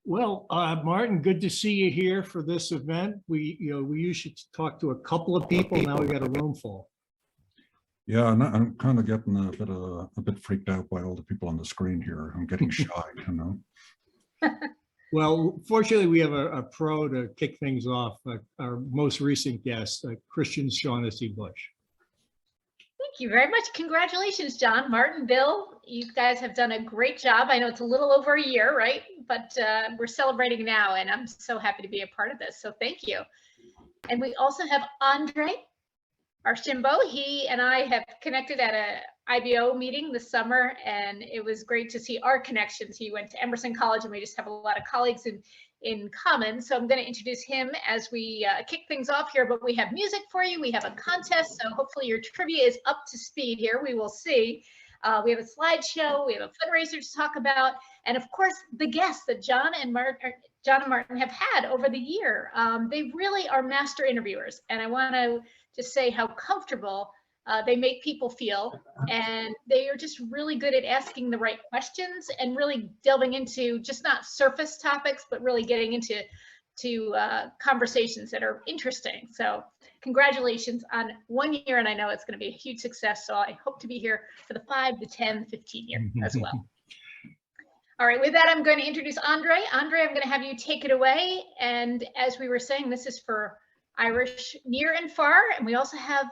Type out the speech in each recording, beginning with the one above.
Well, Martin, good to see you here for this event. We usually talk to a couple of people. Now we got a room full. Yeah, and I'm kind of getting a bit freaked out by all the people on the screen here. I'm getting shy, you know. Well, fortunately, we have a pro to kick things off. Our most recent guest, Kristen Shaughnessy Bush. Thank you very much. Congratulations, John, Martin, Bill. You guys have done a great job. I know it's a little over a year, right? But we're celebrating now, and I'm so happy to be a part of this. So thank you. And we also have André, Archimbaud. He and I have connected at a IBO meeting this summer, and it was great to see our connections. He went to Emerson College, and we just have a lot of colleagues in common. So I'm going to introduce him as we kick things off here, but we have music for you. We have a contest, so hopefully your trivia is up to speed here. We will see. We have a slideshow, we have a fundraiser to talk about, and of course, the guests that John and Martin have had over the year. They really are master interviewers, and I want to just say how comfortable they make people feel, and they are just really good at asking the right questions and really delving into just not surface topics, but really getting into conversations that are interesting. So congratulations on 1 year, and I know it's going to be a huge success. So I hope to be here for the 5 to 10, 15 year as well. All right, with that, I'm going to introduce André. André, I'm going to have you take it away. And as we were saying, this is for Irish near and far, and we also have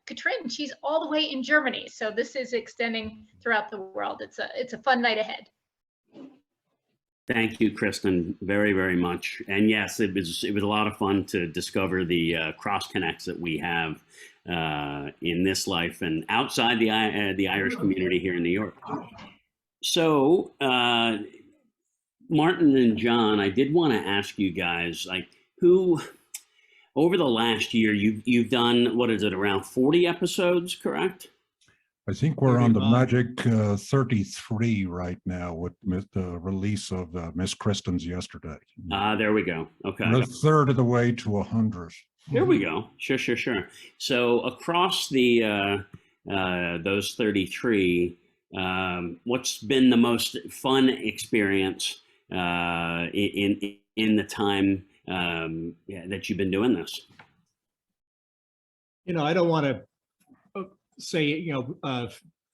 Katrin. She's all the way in Germany, so this is extending throughout the world. It's a fun night ahead. Thank you, Kristen, very, very much. And yes, it was a lot of fun to discover the cross connects that we have in this life and outside the Irish community here in New York. So, Martin and John, I did want to ask you guys, like, who over the last year you've done, what is it, around 40 episodes, correct? I think we're on the magic 33 right now with the release of Miss Kristen's yesterday. There we go. Okay. We're a third of the way to 100. There we go. Sure. So across the those 33, what's been the most fun experience in the time that you've been doing this? I don't want to say,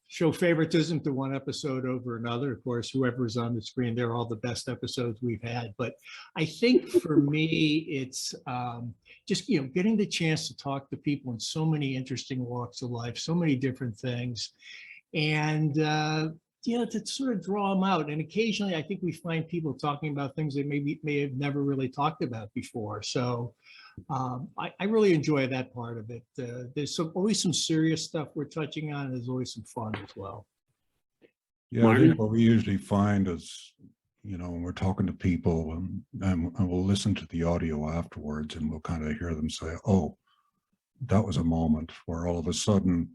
show favoritism to one episode over another. Of course, whoever's on the screen, they're all the best episodes we've had. But I think for me, it's just, getting the chance to talk to people in so many interesting walks of life, so many different things. And, to sort of draw them out. And occasionally, I think we find people talking about things they may have never really talked about before. So I really enjoy that part of it. There's always some serious stuff we're touching on. There's always some fun as well. Yeah, I think what we usually find is, when we're talking to people and we'll listen to the audio afterwards and we'll kind of hear them say, oh, that was a moment where all of a sudden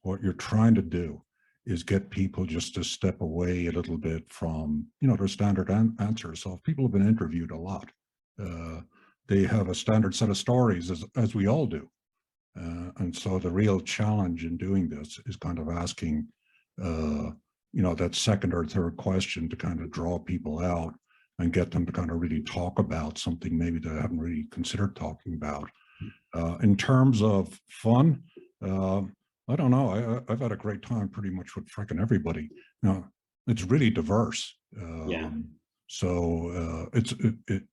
what you're trying to do is get people just to step away a little bit from, their standard answers. So if people have been interviewed a lot, they have a standard set of stories as we all do. And so the real challenge in doing this is kind of asking, that second or third question to kind of draw people out and get them to kind of really talk about something maybe they haven't really considered talking about. In terms of fun, I don't know. I've had a great time pretty much with freaking everybody. Now, it's really diverse. Yeah. So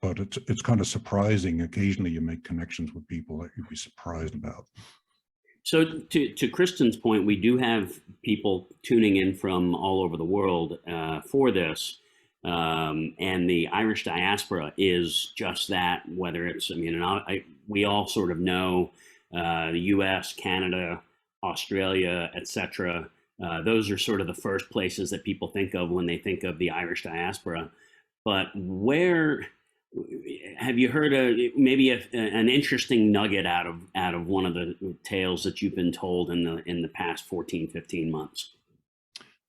but it's kind of surprising. Occasionally, you make connections with people that you'd be surprised about. So to Kristen's point, we do have people tuning in from all over the world for this, and the Irish diaspora is just that. Whether it's, we all sort of know the U.S., Canada, Australia, etc. Those are sort of the first places that people think of when they think of the Irish diaspora. But where have you heard an interesting nugget out of one of the tales that you've been told in the past 14, 15 months?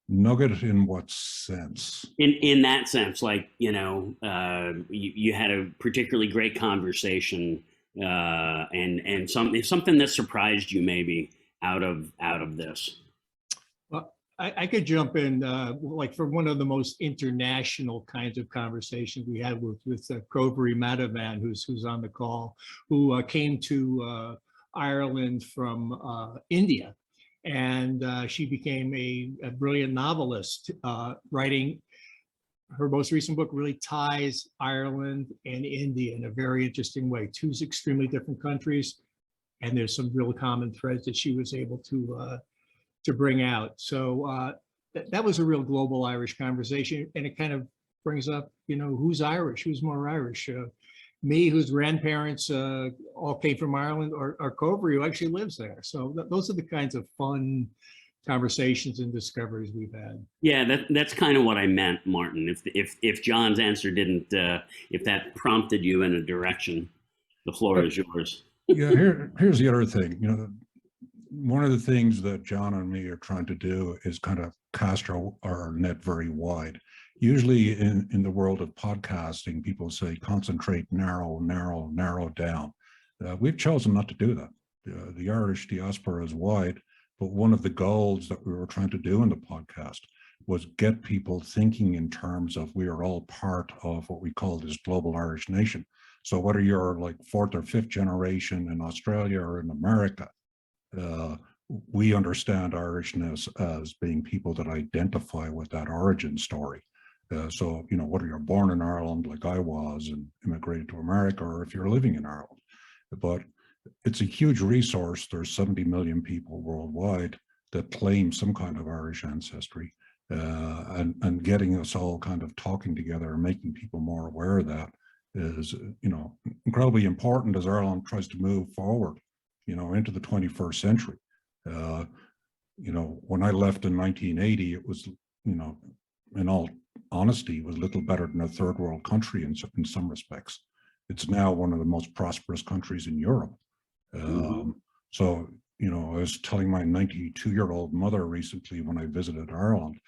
Nugget in what sense? In that sense, like, you had a particularly great conversation and something that surprised you maybe out of this. Well, I could jump in, like for one of the most international kinds of conversations we had with Kroveri Madhavan, who's on the call, who came to Ireland from India. And she became a brilliant novelist, writing. Her most recent book really ties Ireland and India in a very interesting way. Two extremely different countries, and there's some real common threads that she was able to bring out. So that was a real global Irish conversation, and it kind of brings up, who's Irish, who's more Irish. Me, whose grandparents all came from Ireland, or Kroveri, who actually lives there. So those are the kinds of fun conversations and discoveries we've had. Yeah, that's kind of what I meant, Martin. If John's answer didn't, if that prompted you in a direction, the floor is yours. Yeah, here's the other thing. One of the things that John and me are trying to do is kind of cast our net very wide. Usually in the world of podcasting, people say concentrate, narrow down. We've chosen not to do that. The Irish diaspora is wide, but one of the goals that we were trying to do in the podcast was get people thinking in terms of we are all part of what we call this global Irish nation. So whether you're like fourth or fifth generation in Australia or in America, we understand Irishness as being people that identify with that origin story. So, whether you're born in Ireland like I was and immigrated to America, or if you're living in Ireland, but it's a huge resource. There's 70 million people worldwide that claim some kind of Irish ancestry, and getting us all kind of talking together and making people more aware of that is, incredibly important as Ireland tries to move forward, into the 21st century. When I left in 1980, it was, in all honesty, was little better than a third world country in some respects. It's now one of the most prosperous countries in Europe. So, I was telling my 92-year-old mother recently when I visited Ireland,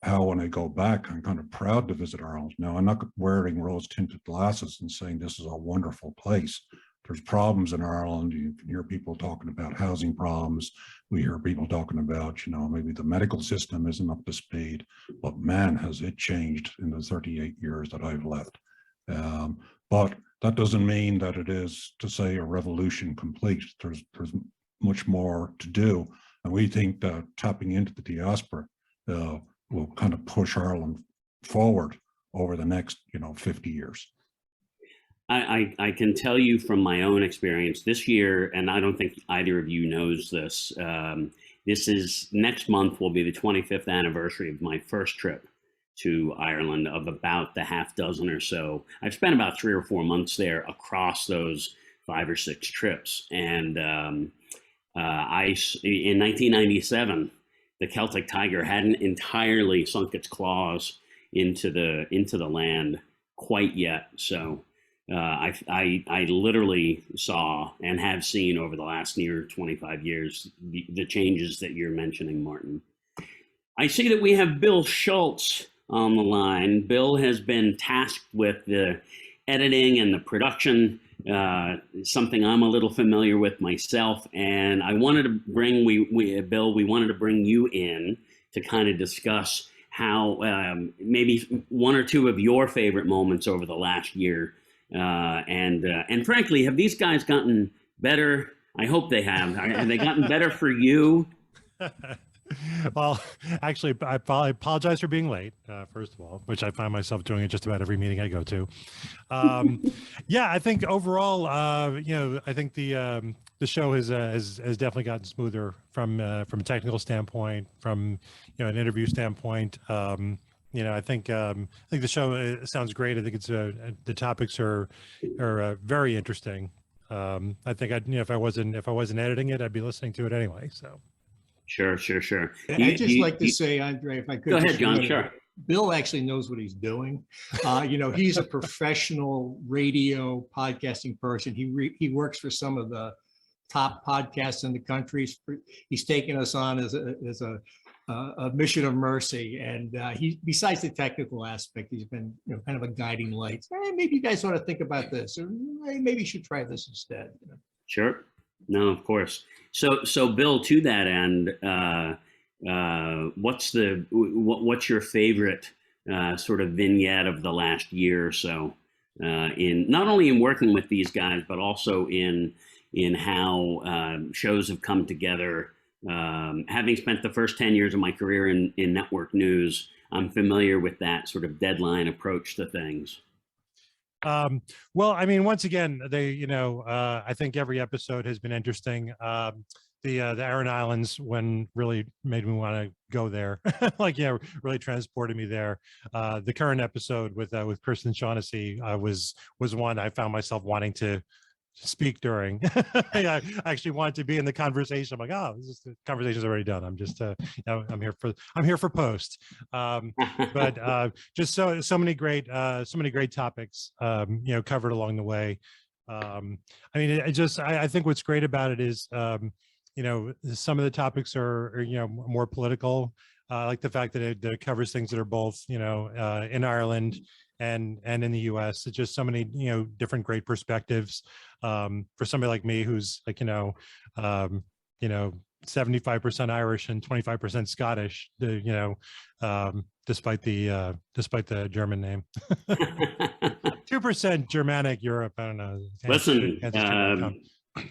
how when I go back, I'm kind of proud to visit Ireland. Now, I'm not wearing rose-tinted glasses and saying this is a wonderful place. There's problems in Ireland. You can hear people talking about housing problems. We hear people talking about, maybe the medical system isn't up to speed, but man, has it changed in the 38 years that I've left. But that doesn't mean that it is, to say, a revolution complete. There's much more to do. And we think that tapping into the diaspora will kind of push Ireland forward over the next, 50 years. I can tell you from my own experience this year, and I don't think either of you knows this, next month will be the 25th anniversary of my first trip to Ireland, of about the half dozen or so. I've spent about 3 or 4 months there across those 5 or 6 trips. And in 1997, the Celtic Tiger hadn't entirely sunk its claws into the land quite yet. So I literally saw and have seen over the last near 25 years the changes that you're mentioning, Martin. I see that we have Bill Schultz on the line. Bill has been tasked with the editing and the production, something I'm a little familiar with myself. And I wanted to bring, Bill, we wanted to bring you in to kind of discuss how maybe 1 or 2 of your favorite moments over the last year. And frankly, have these guys gotten better? I hope they have. Have they gotten better for you? Well, actually, I apologize for being late, first of all, which I find myself doing at just about every meeting I go to. Yeah, I think overall, I think the show has definitely gotten smoother from a technical standpoint, from an interview standpoint. I think the show sounds great. I think it's the topics are very interesting. I think if I wasn't editing it, I'd be listening to it anyway. So. Sure. I'd just like to say, André, if I could. Go ahead, John, sure. Bill actually knows what he's doing. He's a professional radio podcasting person. He works for some of the top podcasts in the country. He's taken us on as a mission of mercy. And he, besides the technical aspect, he's been kind of a guiding light. Hey, maybe you guys ought to think about this, or hey, maybe you should try this instead. Sure. No, of course. So Bill, to that end, what's your favorite sort of vignette of the last year or so, in not only in working with these guys, but also in how shows have come together. Having spent the first 10 years of my career in network news, I'm familiar with that sort of deadline approach to things. Well, I mean, once again, I think every episode has been interesting. The Aran Islands one really made me want to go there. Really transported me there. The current episode with Kristen Shaughnessy was one I found myself wanting to speak during. I actually wanted to be in the conversation. I'm like, oh, the conversation's already done. I'm just I'm here for post. But just so many great topics covered along the way. I mean, I think what's great about it is some of the topics are more political. Like the fact that it covers things that are both in Ireland and in the U.S. It's just so many different great perspectives for somebody like me who's 75% Irish and 25% Scottish. Despite the German name. 2% Germanic Europe. I don't know. Listen,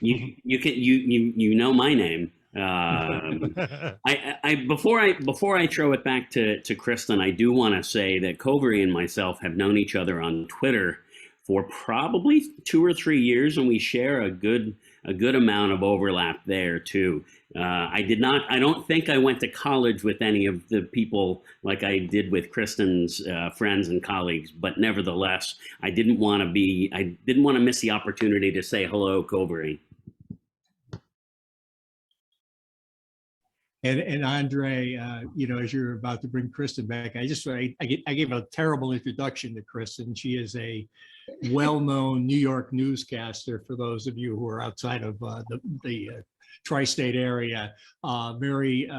you know my name. Before I throw it back to Kristen, I do want to say that Covery and myself have known each other on Twitter for probably 2 or 3 years, and we share a good amount of overlap there too. I don't think I went to college with any of the people like I did with Kristen's friends and colleagues, but nevertheless, I didn't want to miss the opportunity to say hello, Covery. And Andre, as you're about to bring Kristen back, I gave a terrible introduction to Kristen. She is a well-known New York newscaster for those of you who are outside of the tri-state area. Very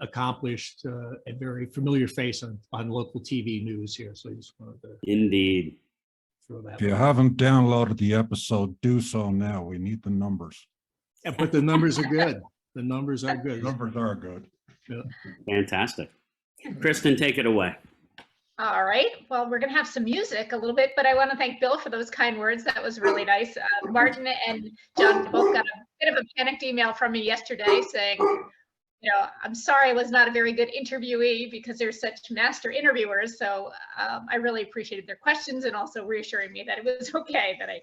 accomplished and very familiar face on local TV news here. So I just wanted to indeed throw that. If you haven't downloaded the episode, do so now. We need the numbers. Yeah, but the numbers are good. The numbers are good. Numbers are good. Yeah. Fantastic. Kristen, take it away. All right. Well, we're going to have some music a little bit, but I want to thank Bill for those kind words. That was really nice. Martin and John both got a bit of a panicked email from me yesterday saying, I'm sorry I was not a very good interviewee because they're such master interviewers. So I really appreciated their questions and also reassuring me that it was okay, that I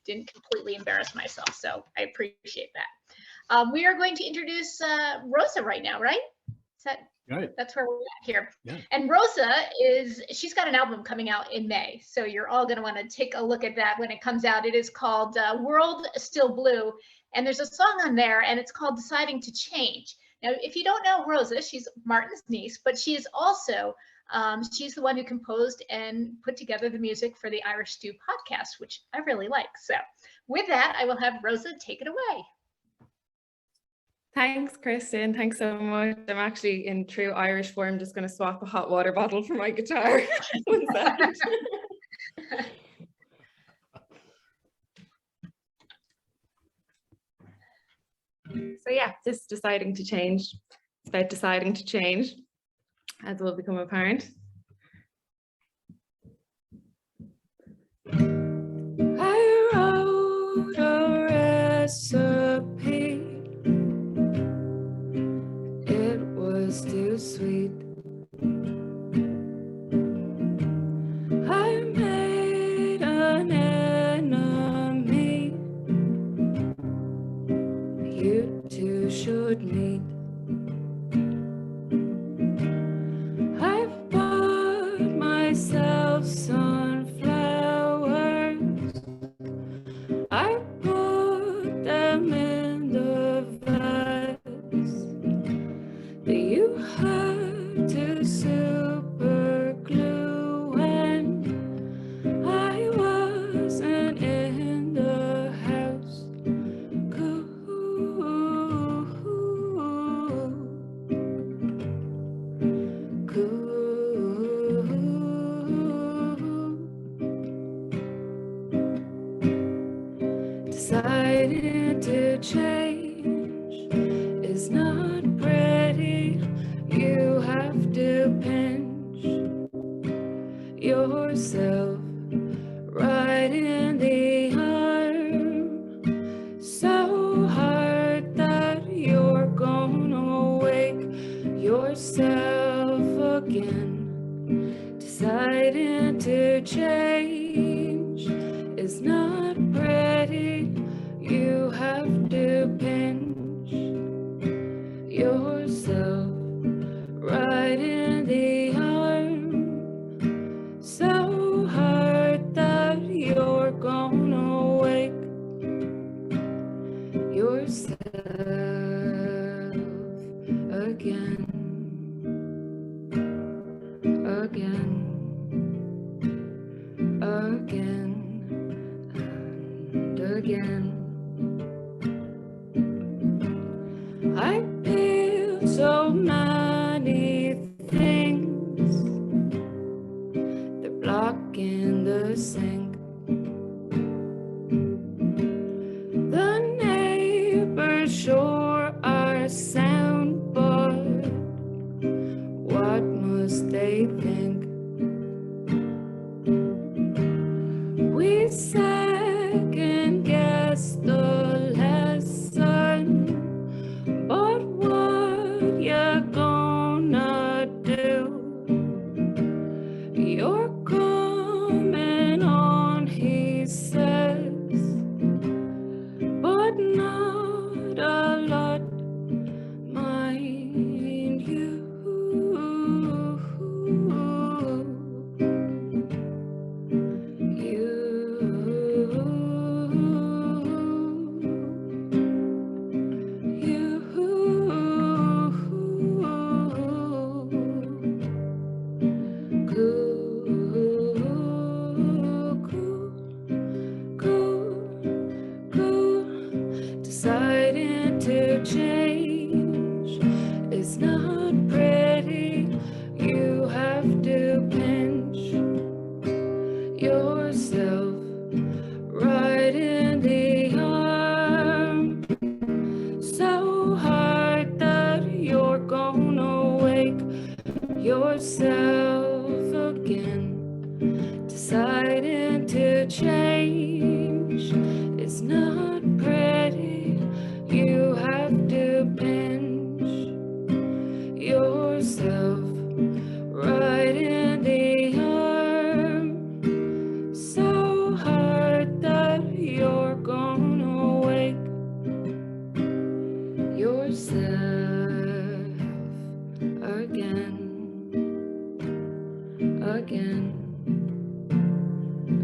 didn't completely embarrass myself. So I appreciate that. We are going to introduce Rosa right now, right? Is that right? That's where we're at here. Yeah. And Rosa she's got an album coming out in May. So you're all going to want to take a look at that when it comes out. It is called World Still Blue. And there's a song on there and it's called Deciding to Change. Now, if you don't know Rosa, she's Martin's niece, but she is also, she's the one who composed and put together the music for the Irish Stew podcast, which I really like. So with that, I will have Rosa take it away. Thanks, Kristen. Thanks so much. I'm actually in true Irish form, just going to swap a hot water bottle for my guitar. One second. So yeah, just deciding to change. It's about deciding to change, as will become apparent. I wrote a recipe. It was too sweet. I made an enemy. You two should meet. I bought myself sunflowers. I put them in the vase that you had to super glue when I wasn't in the house. Deciding to change is not pretty. to change is not pretty. You have to pinch yourself right in the arm, so hard that you're gonna wake yourself again, again, again, and again. I feel so many things, they're blocking the sink. The neighbors sure are sound, but what must they think? We second guess the lesson, but what you gonna do? You're coming on, he says, but not a lot, mind you. Deciding to change is not pretty. You have to pinch yourself right in the arm, so hard that you're gonna wake yourself again. Deciding to change is not pretty. You have to pinch yourself right in the arm, so hard that you're gonna wake yourself again, again,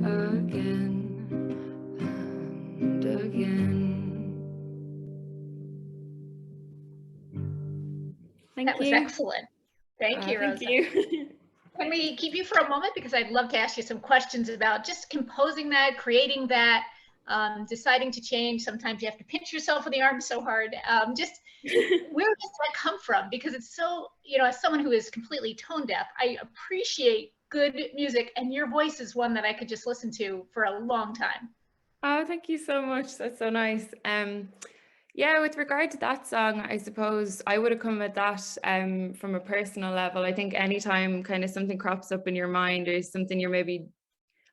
again, and again. Thank That was you. excellent. Thank you, Rosa. Thank you. Can we keep you for a moment? Because I'd love to ask you some questions about just composing that, creating that, deciding to change. Sometimes you have to pinch yourself in the arm so hard. Just where does that come from? Because it's so, you know, as someone who is completely tone deaf, I appreciate good music, and your voice is one that I could just listen to for a long time. Oh, thank you so much. That's so nice. Yeah, with regard to that song, I suppose I would have come at that from a personal level. I think anytime kind of something crops up in your mind or something you're maybe,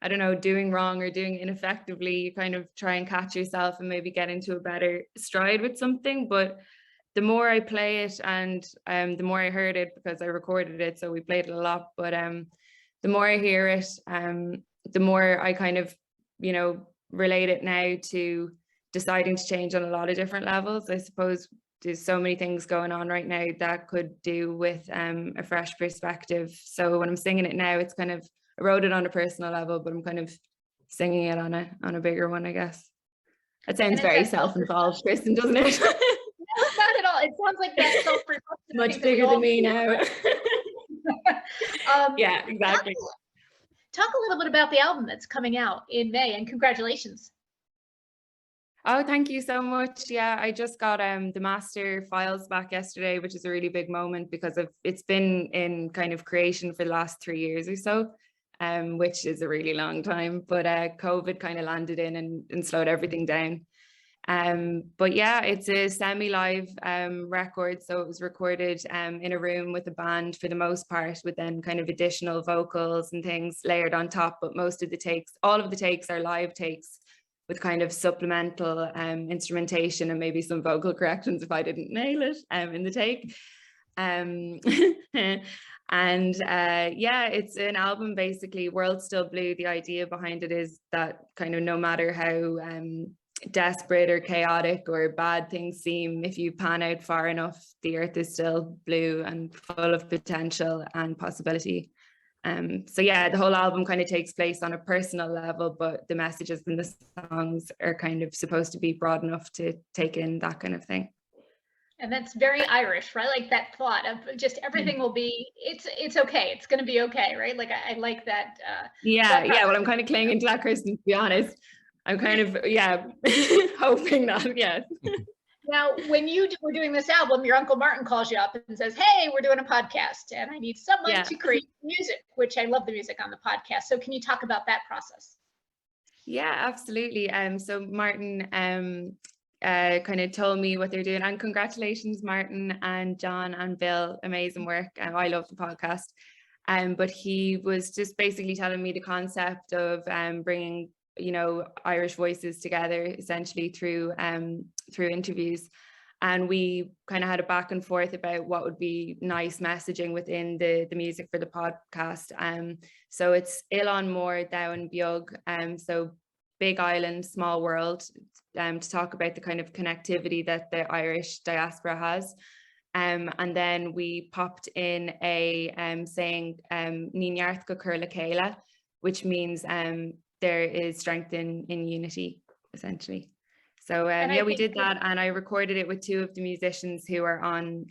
I don't know, doing wrong or doing ineffectively, you kind of try and catch yourself and maybe get into a better stride with something. But the more I play it and the more I heard it, because I recorded it, so we played it a lot, but the more I hear it, the more I kind of, you know, relate it now to deciding to change on a lot of different levels. I suppose there's so many things going on right now that could do with a fresh perspective. So when I'm singing it now, it's kind of, I wrote it on a personal level, but I'm kind of singing it on a bigger one, I guess. That sounds very self-involved, Kristen, doesn't it? No, not at all. It sounds like that self-reflection. Much bigger than me now. Yeah, exactly. Talk a little bit about the album that's coming out in May, and congratulations. Oh, thank you so much. Yeah, I just got the master files back yesterday, which is a really big moment because it's been in kind of creation for the last 3 years or so, which is a really long time. But COVID kind of landed in and slowed everything down. But yeah, it's a semi-live record, so it was recorded in a room with a band for the most part, with then kind of additional vocals and things layered on top. But most of the takes, all of the takes are live takes with kind of supplemental instrumentation and maybe some vocal corrections if I didn't nail it in the take. And yeah, it's an album basically, World Still Blue. The idea behind it is that kind of no matter how desperate or chaotic or bad things seem, if you pan out far enough, the earth is still blue and full of potential and possibility. So yeah, the whole album kind of takes place on a personal level, but the messages in the songs are kind of supposed to be broad enough to take in that kind of thing. And that's very Irish, right? Like that thought of just everything will be, it's okay. It's going to be okay, right? Like I like that. Yeah, well, I'm kind of clinging to that, Kristen, to be honest. I'm kind of, hoping that, yes. Now, when you were doing this album, your Uncle Martin calls you up and says, hey, we're doing a podcast and I need someone to create music, which I love the music on the podcast. So can you talk about that process? Yeah, absolutely. So Martin kind of told me what they're doing, and congratulations, Martin and John and Bill, amazing work. I love the podcast. But he was just basically telling me the concept of bringing, Irish voices together essentially through interviews. And we kind of had a back and forth about what would be nice messaging within the music for the podcast. So it's Ilan Mór Down Beag, so big island, small world, to talk about the kind of connectivity that the Irish diaspora has. And then we popped in a saying Níneart go cur le céile, which means there is strength in unity, essentially. So we did that, and I recorded it with two of the musicians who are on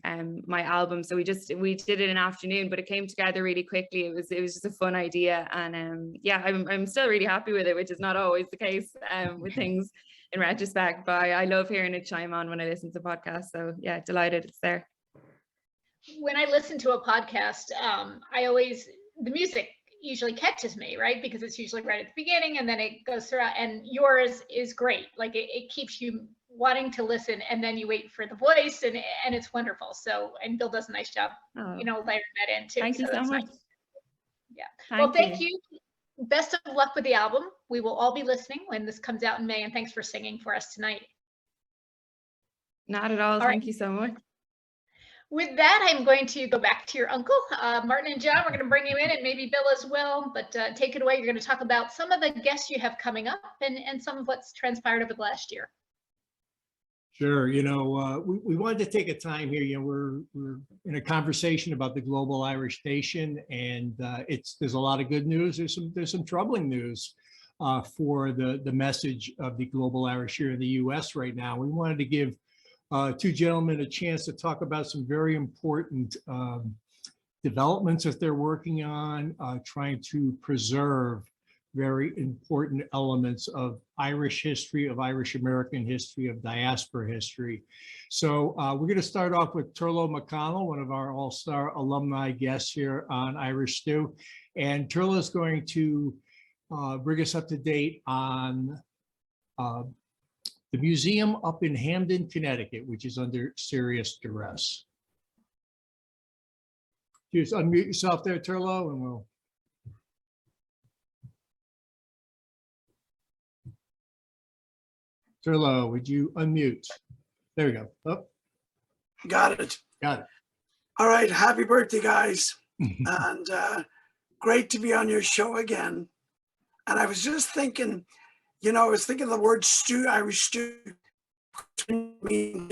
my album. So we did it in an afternoon, but it came together really quickly. It was just a fun idea, and I'm still really happy with it, which is not always the case with things in retrospect. But I love hearing it chime on when I listen to podcasts. So yeah, delighted it's there. When I listen to a podcast, the music usually catches me, right? Because it's usually right at the beginning and then it goes throughout, and yours is great. Like it keeps you wanting to listen, and then you wait for the voice, and it's wonderful. So, and Bill does a nice job, layering that in too. Thank you so much. Nice. Yeah. Thank you. Best of luck with the album. We will all be listening when this comes out in May, and thanks for singing for us tonight. Not at all. Thank you so much. With that, I'm going to go back to your uncle, Martin and John. We're going to bring you in, and maybe Bill as well, but take it away. You're going to talk about some of the guests you have coming up and some of what's transpired over the last year. Sure. We wanted to take a time here. We're in a conversation about the Global Irish Nation, and there's a lot of good news. There's some troubling news for the message of the Global Irish here in the U.S. right now. We wanted to give two gentlemen a chance to talk about some very important developments that they're working on, trying to preserve very important elements of Irish history, of Irish American history, of diaspora history. So we're going to start off with Turlough McConnell, one of our all-star alumni guests here on Irish Stew. And Turlough is going to bring us up to date on the museum up in Hamden, Connecticut, which is under serious duress. Just unmute yourself there, Turlough, and we'll. Turlough, would you unmute? There we go. Oh. Got it. Got it. All right. Happy birthday, guys. And great to be on your show again. And I was just thinking, I was thinking of the word stew, Irish stew. We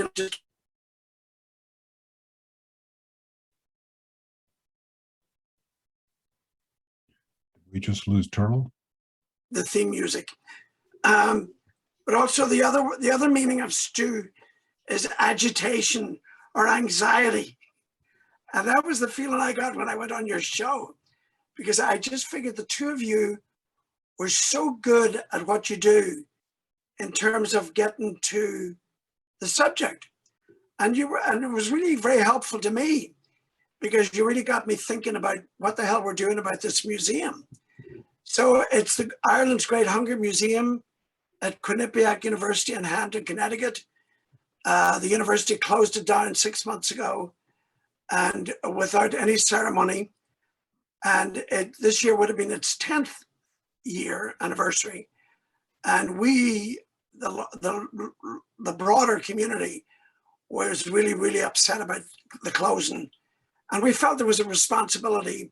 just lose Turlough? The theme music. But also the other meaning of stew is agitation or anxiety. And that was the feeling I got when I went on your show, because I just figured the two of you were so good at what you do in terms of getting to the subject. And it was really very helpful to me, because you really got me thinking about what the hell we're doing about this museum. So it's the Ireland's Great Hunger Museum at Quinnipiac University in Hamden, Connecticut. The university closed it down 6 months ago, and without any ceremony. And this year would have been its 10th year anniversary. And we, the broader community, was really, really upset about the closing. And we felt there was a responsibility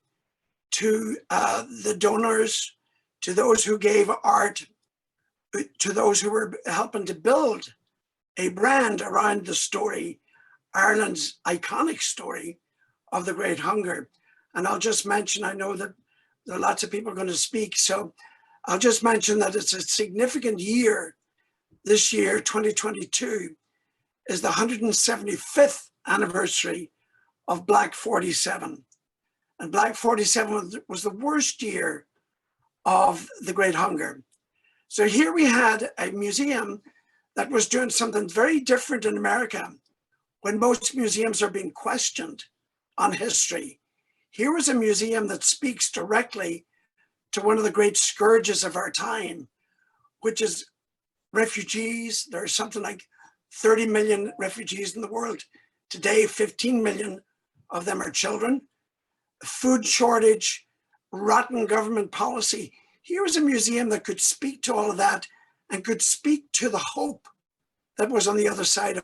to the donors, to those who gave art, to those who were helping to build a brand around the story, Ireland's iconic story of the Great Hunger. And I'll just mention, I know that there are lots of people going to speak, so I'll just mention that it's a significant year. This year, 2022, is the 175th anniversary of Black 47. And Black 47 was the worst year of the Great Hunger. So here we had a museum that was doing something very different in America when most museums are being questioned on history. Here was a museum that speaks directly to one of the great scourges of our time, which is refugees. There are something like 30 million refugees in the world. Today, 15 million of them are children. Food shortage, rotten government policy. Here was a museum that could speak to all of that and could speak to the hope that was on the other side of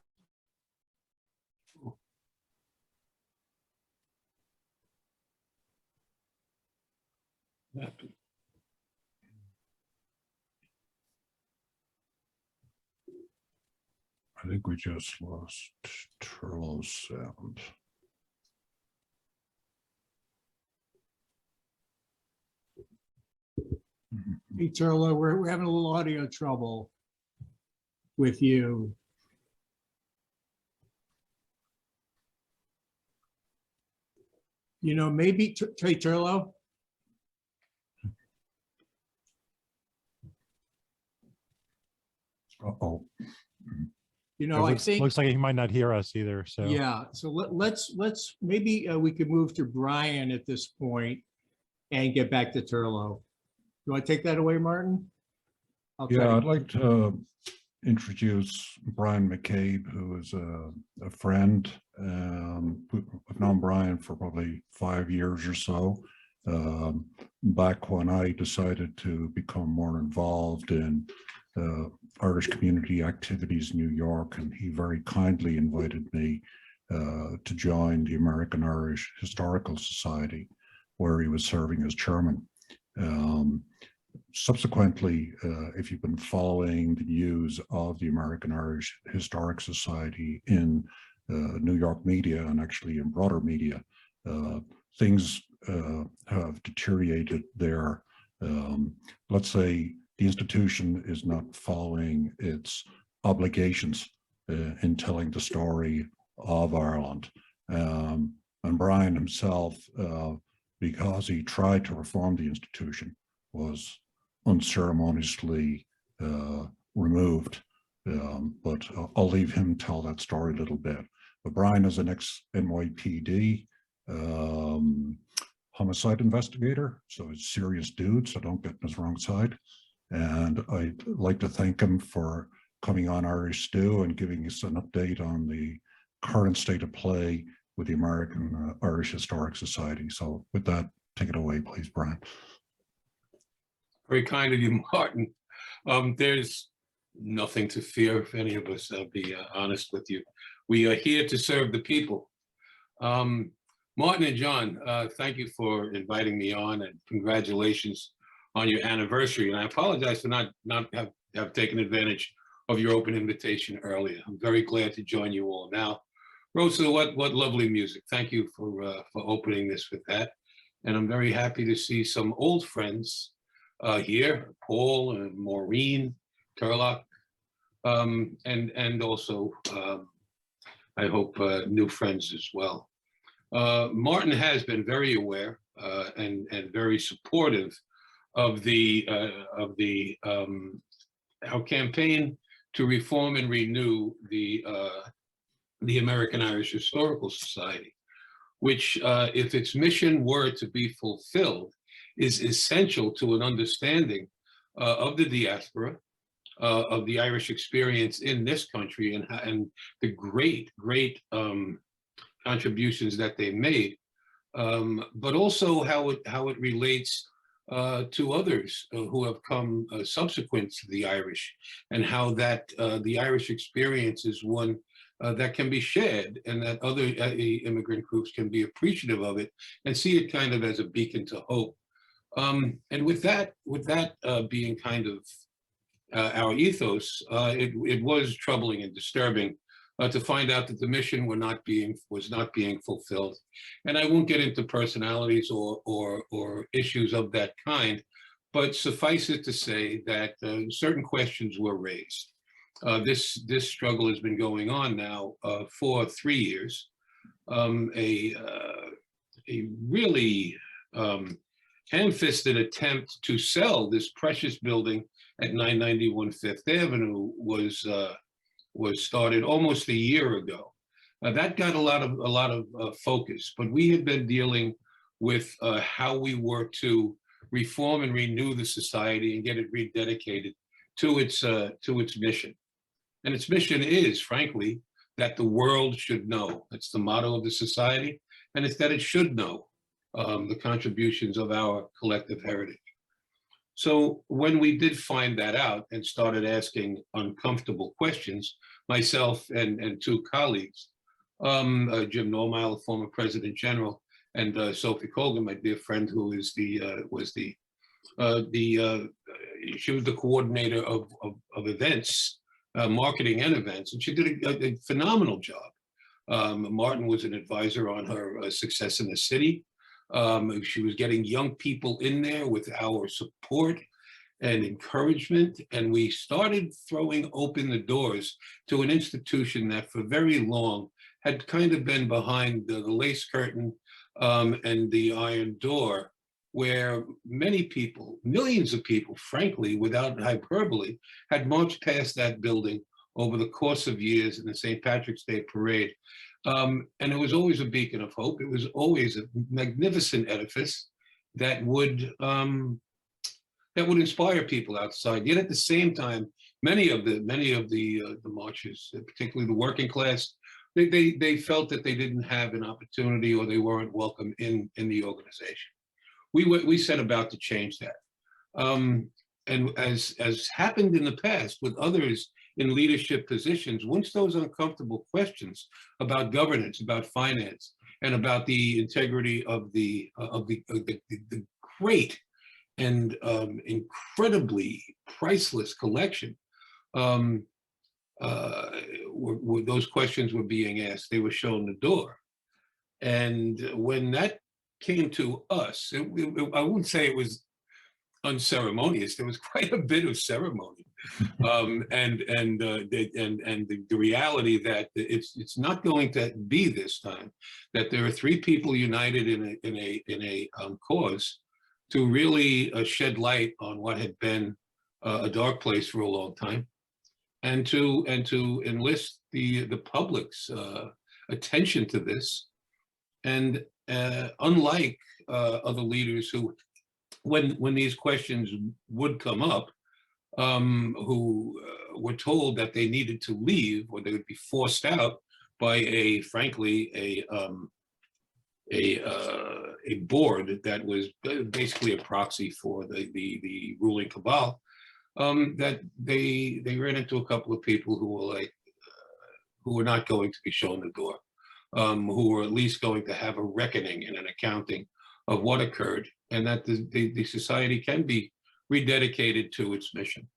I think we just lost Turlough's sound. Hey, Turlough, we're having a little audio trouble with you. You know, maybe, hey, Turlough? Uh-oh. You know, I think. Looks like he might not hear us either, so. Yeah, so let's maybe we could move to Brian at this point and get back to Turlough. You want to take that away, Martin? Yeah, I'd like to introduce Brian McCabe, who is a friend. I've known Brian for probably 5 years or so. Back when I decided to become more involved in Irish community activities in New York, and he very kindly invited me to join the American Irish Historical Society, where he was serving as chairman. Subsequently, if you've been following the news of the American Irish Historic Society in New York media and actually in broader media, things have deteriorated there. Let's say the institution is not following its obligations in telling the story of Ireland. And Brian himself, because he tried to reform the institution, was unceremoniously removed. But I'll leave him tell that story a little bit. But Brian is an ex-NYPD homicide investigator, so he's a serious dude, so don't get in his wrong side. And I'd like to thank him for coming on Irish Stew and giving us an update on the current state of play with the American Irish Historic Society. So with that, take it away, please, Brian. Very kind of you, Martin. There's nothing to fear if any of us, I'll be honest with you. We are here to serve the people. Martin and John, thank you for inviting me on, and congratulations on your anniversary. And I apologize for not have taken advantage of your open invitation earlier. I'm very glad to join you all now. Rosa, what lovely music. Thank you for opening this with that. And I'm very happy to see some old friends here, Paul and Maureen, Turlough, and also I hope new friends as well. Martin has been very aware and very supportive of our campaign to reform and renew the American Irish Historical Society, which, if its mission were to be fulfilled, is essential to an understanding of the diaspora, of the Irish experience in this country, and the great contributions that they made, but also how it relates to others who have come subsequent to the Irish, and how that the Irish experience is one that can be shared, and that other immigrant groups can be appreciative of it and see it kind of as a beacon to hope. And with that being kind of our ethos, it was troubling and disturbing to find out that the mission was not being fulfilled. And I won't get into personalities or issues of that kind, but suffice it to say that certain questions were raised. This struggle has been going on now for 3 years. A really ham-fisted attempt to sell this precious building at 991 Fifth Avenue was started almost a year ago. That got a lot of focus, but we had been dealing with how we were to reform and renew the society and get it rededicated to its mission. And its mission is, frankly, that the world should know. It's the motto of the society, and it's that it should know the contributions of our collective heritage. So when we did find that out and started asking uncomfortable questions, myself and two colleagues, Jim Normile, former President General, and Sophie Colgan, my dear friend, who is she was the coordinator of events, marketing and events, and she did a phenomenal job. Martin was an advisor on her success in the city. She was getting young people in there with our support and encouragement, and we started throwing open the doors to an institution that for very long had kind of been behind the lace curtain and the iron door, where many people, millions of people, frankly, without hyperbole, had marched past that building over the course of years in the St. Patrick's Day parade. And it was always a beacon of hope. It was always a magnificent edifice that would inspire people outside. Yet at the same time, many of the marchers, particularly the working class, they felt that they didn't have an opportunity or they weren't welcome in the organization. We set about to change that. And as happened in the past with others in leadership positions, once those uncomfortable questions about governance, about finance, and about the integrity of the great and incredibly priceless collection, those questions were being asked, they were shown the door. And when that came to us, I wouldn't say it was unceremonious. There was quite a bit of ceremony, and the reality that it's not going to be this time. That there are three people united in a cause to really shed light on what had been a dark place for a long time, and to enlist the public's attention to this. And unlike other leaders who, when these questions would come up, who were told that they needed to leave or they would be forced out by frankly a board that was basically a proxy for the ruling cabal, that they ran into a couple of people who were who were not going to be shown the door, who were at least going to have a reckoning and an accounting of what occurred, and that the society can be rededicated to its mission.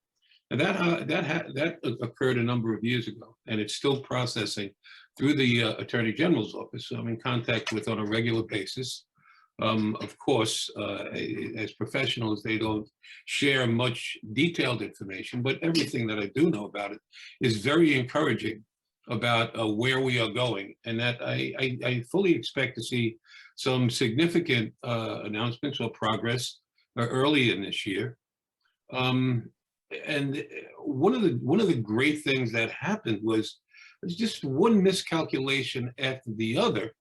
And that occurred a number of years ago, and it's still processing through the Attorney General's office. So I'm in contact with on a regular basis. Of course, as professionals, they don't share much detailed information, but everything that I do know about it is very encouraging about where we are going, and that I fully expect to see some significant announcements or progress early in this year. And one of the great things that happened was just one miscalculation after the other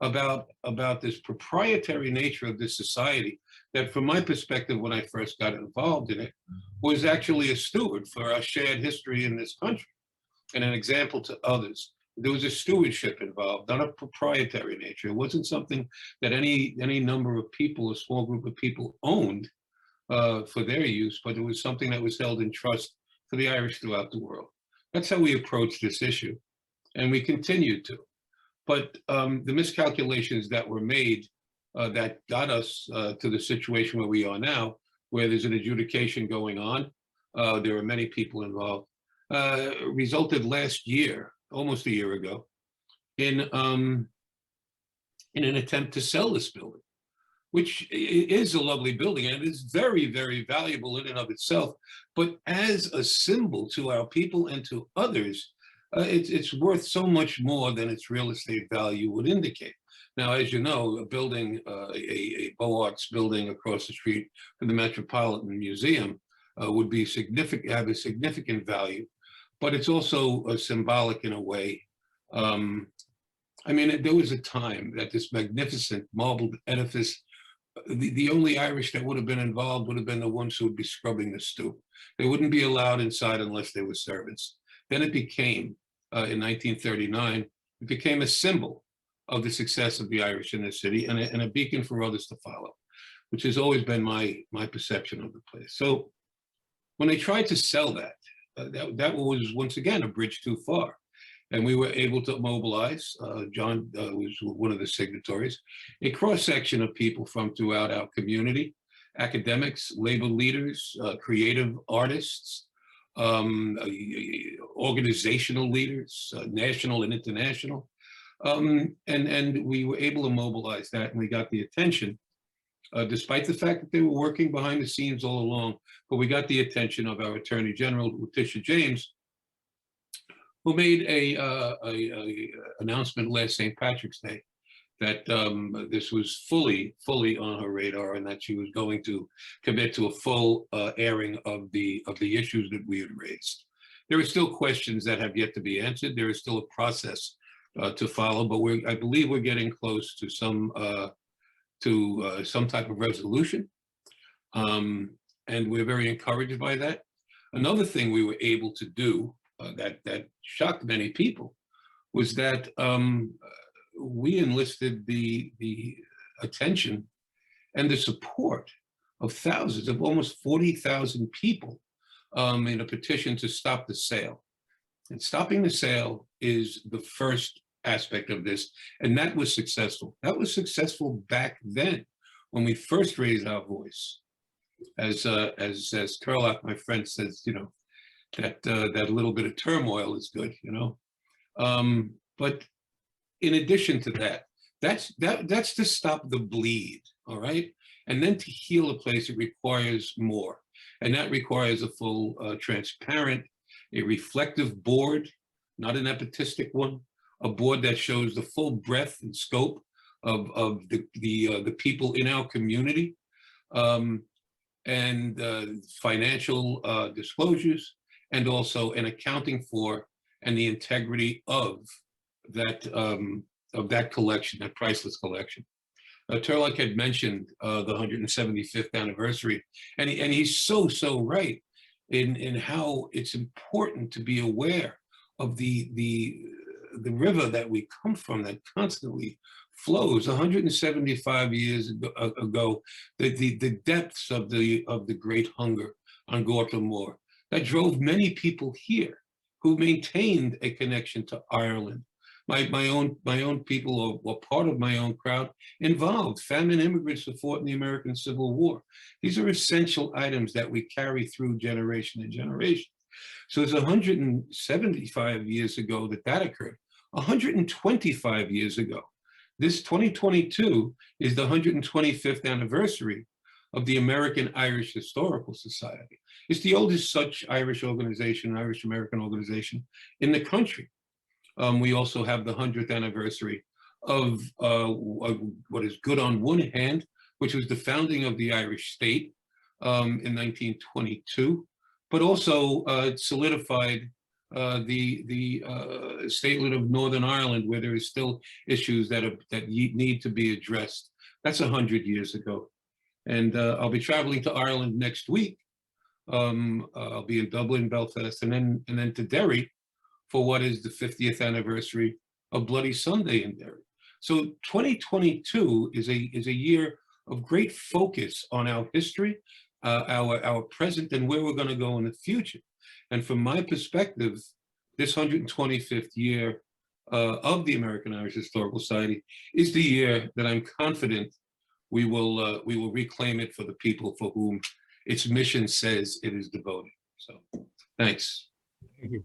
about this proprietary nature of this society that, from my perspective, when I first got involved in it, was actually a steward for our shared history in this country and an example to others. There was a stewardship involved, not a proprietary nature. It wasn't something that any number of people, a small group of people, owned for their use, but it was something that was held in trust for the Irish throughout the world. That's how we approach this issue. and we continue to. But the miscalculations that were made that got us to the situation where we are now, where there's an adjudication going on, there are many people involved, resulted last year, almost a year ago, in an attempt to sell this building, which is a lovely building and it is very, very valuable in and of itself. But as a symbol to our people and to others, it's worth so much more than its real estate value would indicate. Now, as you know, a building, a Beaux Arts building across the street from the Metropolitan Museum would be significant, have a significant value, but it's also symbolic in a way. I mean, there was a time that this magnificent marbled edifice, the only Irish that would have been involved would have been the ones who would be scrubbing the stoop. They wouldn't be allowed inside unless they were servants. Then it became, in 1939, it became a symbol of the success of the Irish in the city and a beacon for others to follow, which has always been my perception of the place. So when they tried to sell that, that was once again a bridge too far. And we were able to mobilize, John was one of the signatories, a cross-section of people from throughout our community, academics, labor leaders, creative artists, organizational leaders, national and international. And we were able to mobilize that, and we got the attention, despite the fact that they were working behind the scenes all along, but we got the attention of our Attorney General, Letitia James, who made a announcement last St. Patrick's Day that this was fully on her radar and that she was going to commit to a full airing of the issues that we had raised. There are still questions that have yet to be answered. There is still a process to follow, but I believe we're getting close to some type of resolution, and we're very encouraged by that. Another thing we were able to do that shocked many people was that we enlisted the attention and the support of thousands, of almost 40,000 people in a petition to stop the sale. And stopping the sale is the first aspect of this, and that was successful. That was successful back then when we first raised our voice. As Turlough, my friend, says, you know, that little bit of turmoil is good, you know. But in addition to that, that's to stop the bleed, all right? And then to heal a place, it requires more. And that requires a full, transparent, a reflective board, not an epitistic one, a board that shows the full breadth and scope of the people in our community, and financial disclosures, and also an accounting for and the integrity of that collection, that priceless collection. Turlough had mentioned the 175th anniversary, and he's so right in how it's important to be aware of the river that we come from that constantly flows. 175 years ago, the depths of the Great Hunger on Gorta Moor that drove many people here who maintained a connection to Ireland. My own people, or part of my own crowd, involved famine immigrants who fought in the American Civil War. These are essential items that we carry through generation to generation. So it's 175 years ago that occurred. 125 years ago. This 2022 is the 125th anniversary of the American Irish Historical Society. It's the oldest such Irish organization, Irish American organization in the country. We also have the 100th anniversary of what is good on one hand, which was the founding of the Irish state in 1922, but also it solidified the statelet of Northern Ireland, where there is still issues that need to be addressed. That's 100 years ago. And I'll be traveling to Ireland next week. I'll be in Dublin, Belfast, and then to Derry for what is the 50th anniversary of Bloody Sunday in Derry. So 2022 is a year of great focus on our history, our present, and where we're going to go in the future. And from my perspective, this 125th year of the American Irish Historical Society is the year that I'm confident we will reclaim it for the people for whom its mission says it is devoted. So, thanks. Thank you.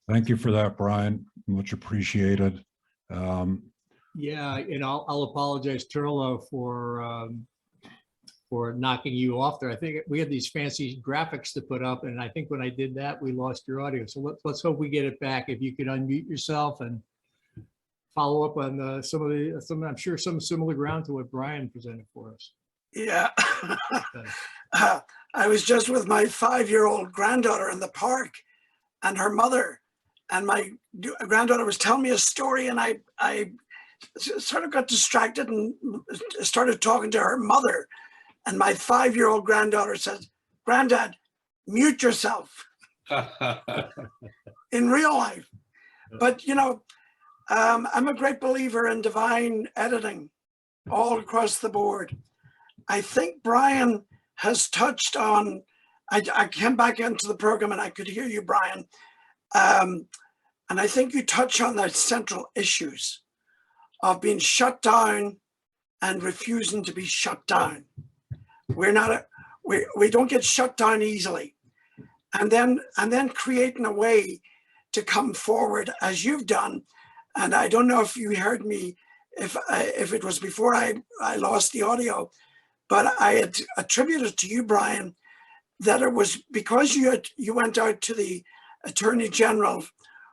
Thank you for that, Brian. Much appreciated. Yeah, and I'll apologize, Turlough, for knocking you off there. I think we had these fancy graphics to put up, and I think when I did that, we lost your audio. So let's hope we get it back. If you could unmute yourself and follow up on some, I'm sure some similar ground to what Brian presented for us. Yeah. I was just with my 5-year-old granddaughter in the park, and her mother, and my granddaughter was telling me a story, and I sort of got distracted and started talking to her mother. And my 5-year-old granddaughter says, "Granddad, mute yourself," in real life. But, you know, I'm a great believer in divine editing all across the board. I think Brian has touched on, I came back into the program and I could hear you, Brian. And I think you touch on the central issues of being shut down and refusing to be shut down. We don't get shut down easily. And then creating a way to come forward as you've done. And I don't know if you heard me, if it was before I lost the audio, but I had attributed to you, Brian, that it was because you went out to the Attorney General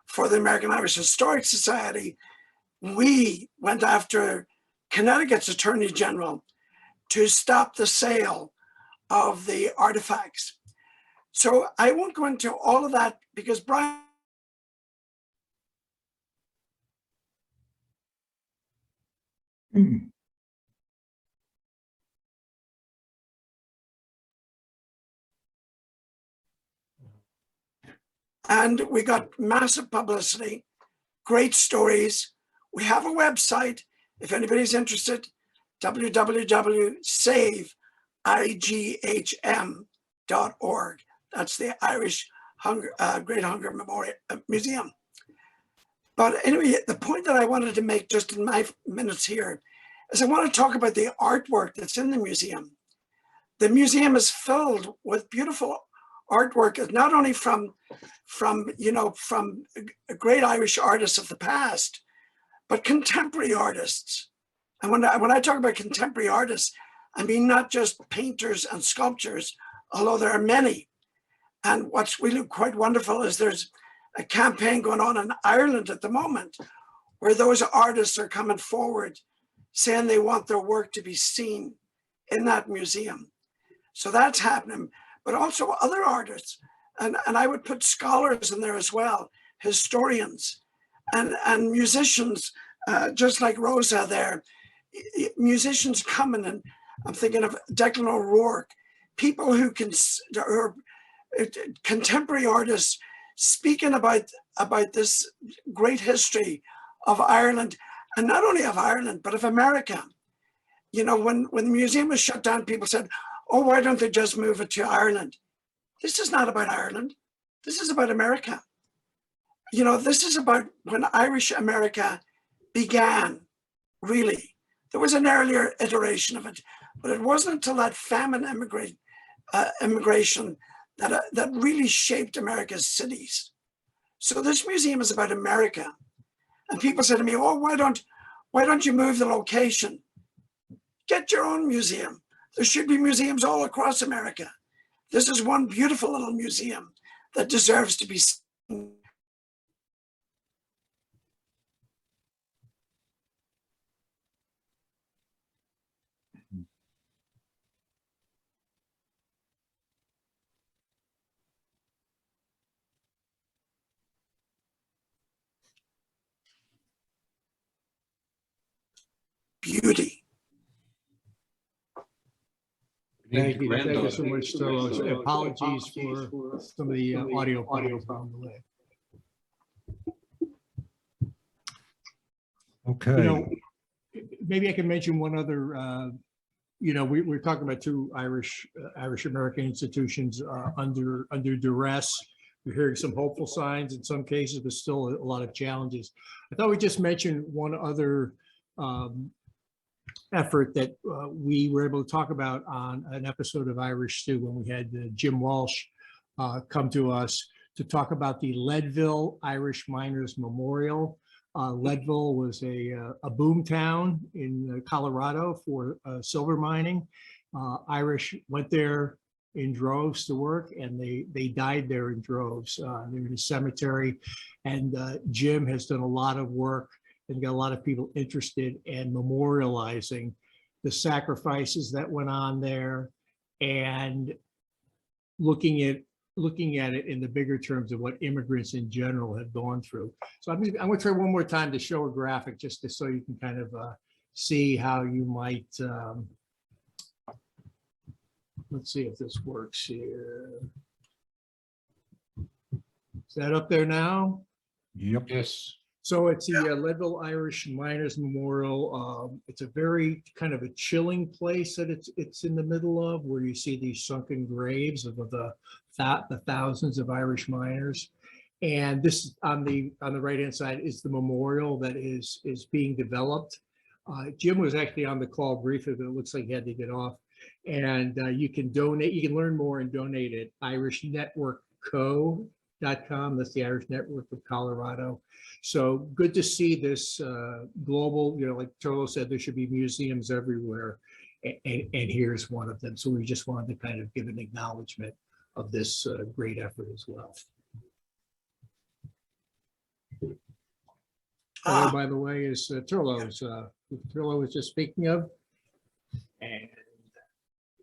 for the American Irish Historic Society. We went after Connecticut's Attorney General to stop the sale of the artifacts. So I won't go into all of that because Brian. And we got massive publicity, great stories. We have a website, if anybody's interested, www.saveiGHM.org. That's the Irish Great Hunger Memorial Museum. But anyway, the point that I wanted to make just in my minutes here is I want to talk about the artwork that's in the museum. The museum is filled with beautiful artwork, not only from great Irish artists of the past, but contemporary artists. And when I talk about contemporary artists, I mean not just painters and sculptors, although there are many. And what's really quite wonderful is there's a campaign going on in Ireland at the moment where those artists are coming forward saying they want their work to be seen in that museum. So that's happening, but also other artists. And I would put scholars in there as well, historians and musicians, just like Rosa there, musicians coming, and I'm thinking of Declan O'Rourke, people who are contemporary artists speaking about this great history of Ireland, and not only of Ireland, but of America. You know, when the museum was shut down, people said, "Oh, why don't they just move it to Ireland?" This is not about Ireland. This is about America. You know, this is about when Irish America began, really. There was an earlier iteration of it, but it wasn't until that famine immigration that really shaped America's cities. So this museum is about America. And people say to me, "Oh, why don't you move the location?" Get your own museum. There should be museums all across America. This is one beautiful little museum that deserves to be seen. Beauty. Thank you so much, Turlough. Apologies for some of the audio problems along the way. Okay. You know, maybe I can mention one other. You know, we're talking about two Irish American institutions under duress. we're hearing some hopeful signs in some cases, but still a lot of challenges. I thought we just mentioned one other effort that we were able to talk about on an episode of Irish Stew when we had Jim Walsh come to us to talk about the Leadville Irish Miners Memorial. Leadville was a boom town in Colorado for silver mining. Irish went there in droves to work, and they died there in droves. They're in a cemetery, and Jim has done a lot of work and got a lot of people interested in memorializing the sacrifices that went on there and looking at it in the bigger terms of what immigrants in general have gone through. So I'm going to try one more time to show a graphic just so you can kind of see how you might, let's see if this works here. Is that up there now? Yep. Yes. So it's the Leadville Irish Miners Memorial. It's a very kind of a chilling place that it's in the middle of, where you see these sunken graves of the thousands of Irish miners. And this on the right hand side is the memorial that is being developed. Jim was actually on the call briefly, but it looks like he had to get off. And you can donate. You can learn more and donate at irishnetworkco.com. That's the Irish Network of Colorado. So good to see this global, like Turlough said, there should be museums everywhere. And here's one of them. So we just wanted to kind of give an acknowledgement of this great effort as well. Oh, by the way, is Turlough's, Turlough was just speaking of. And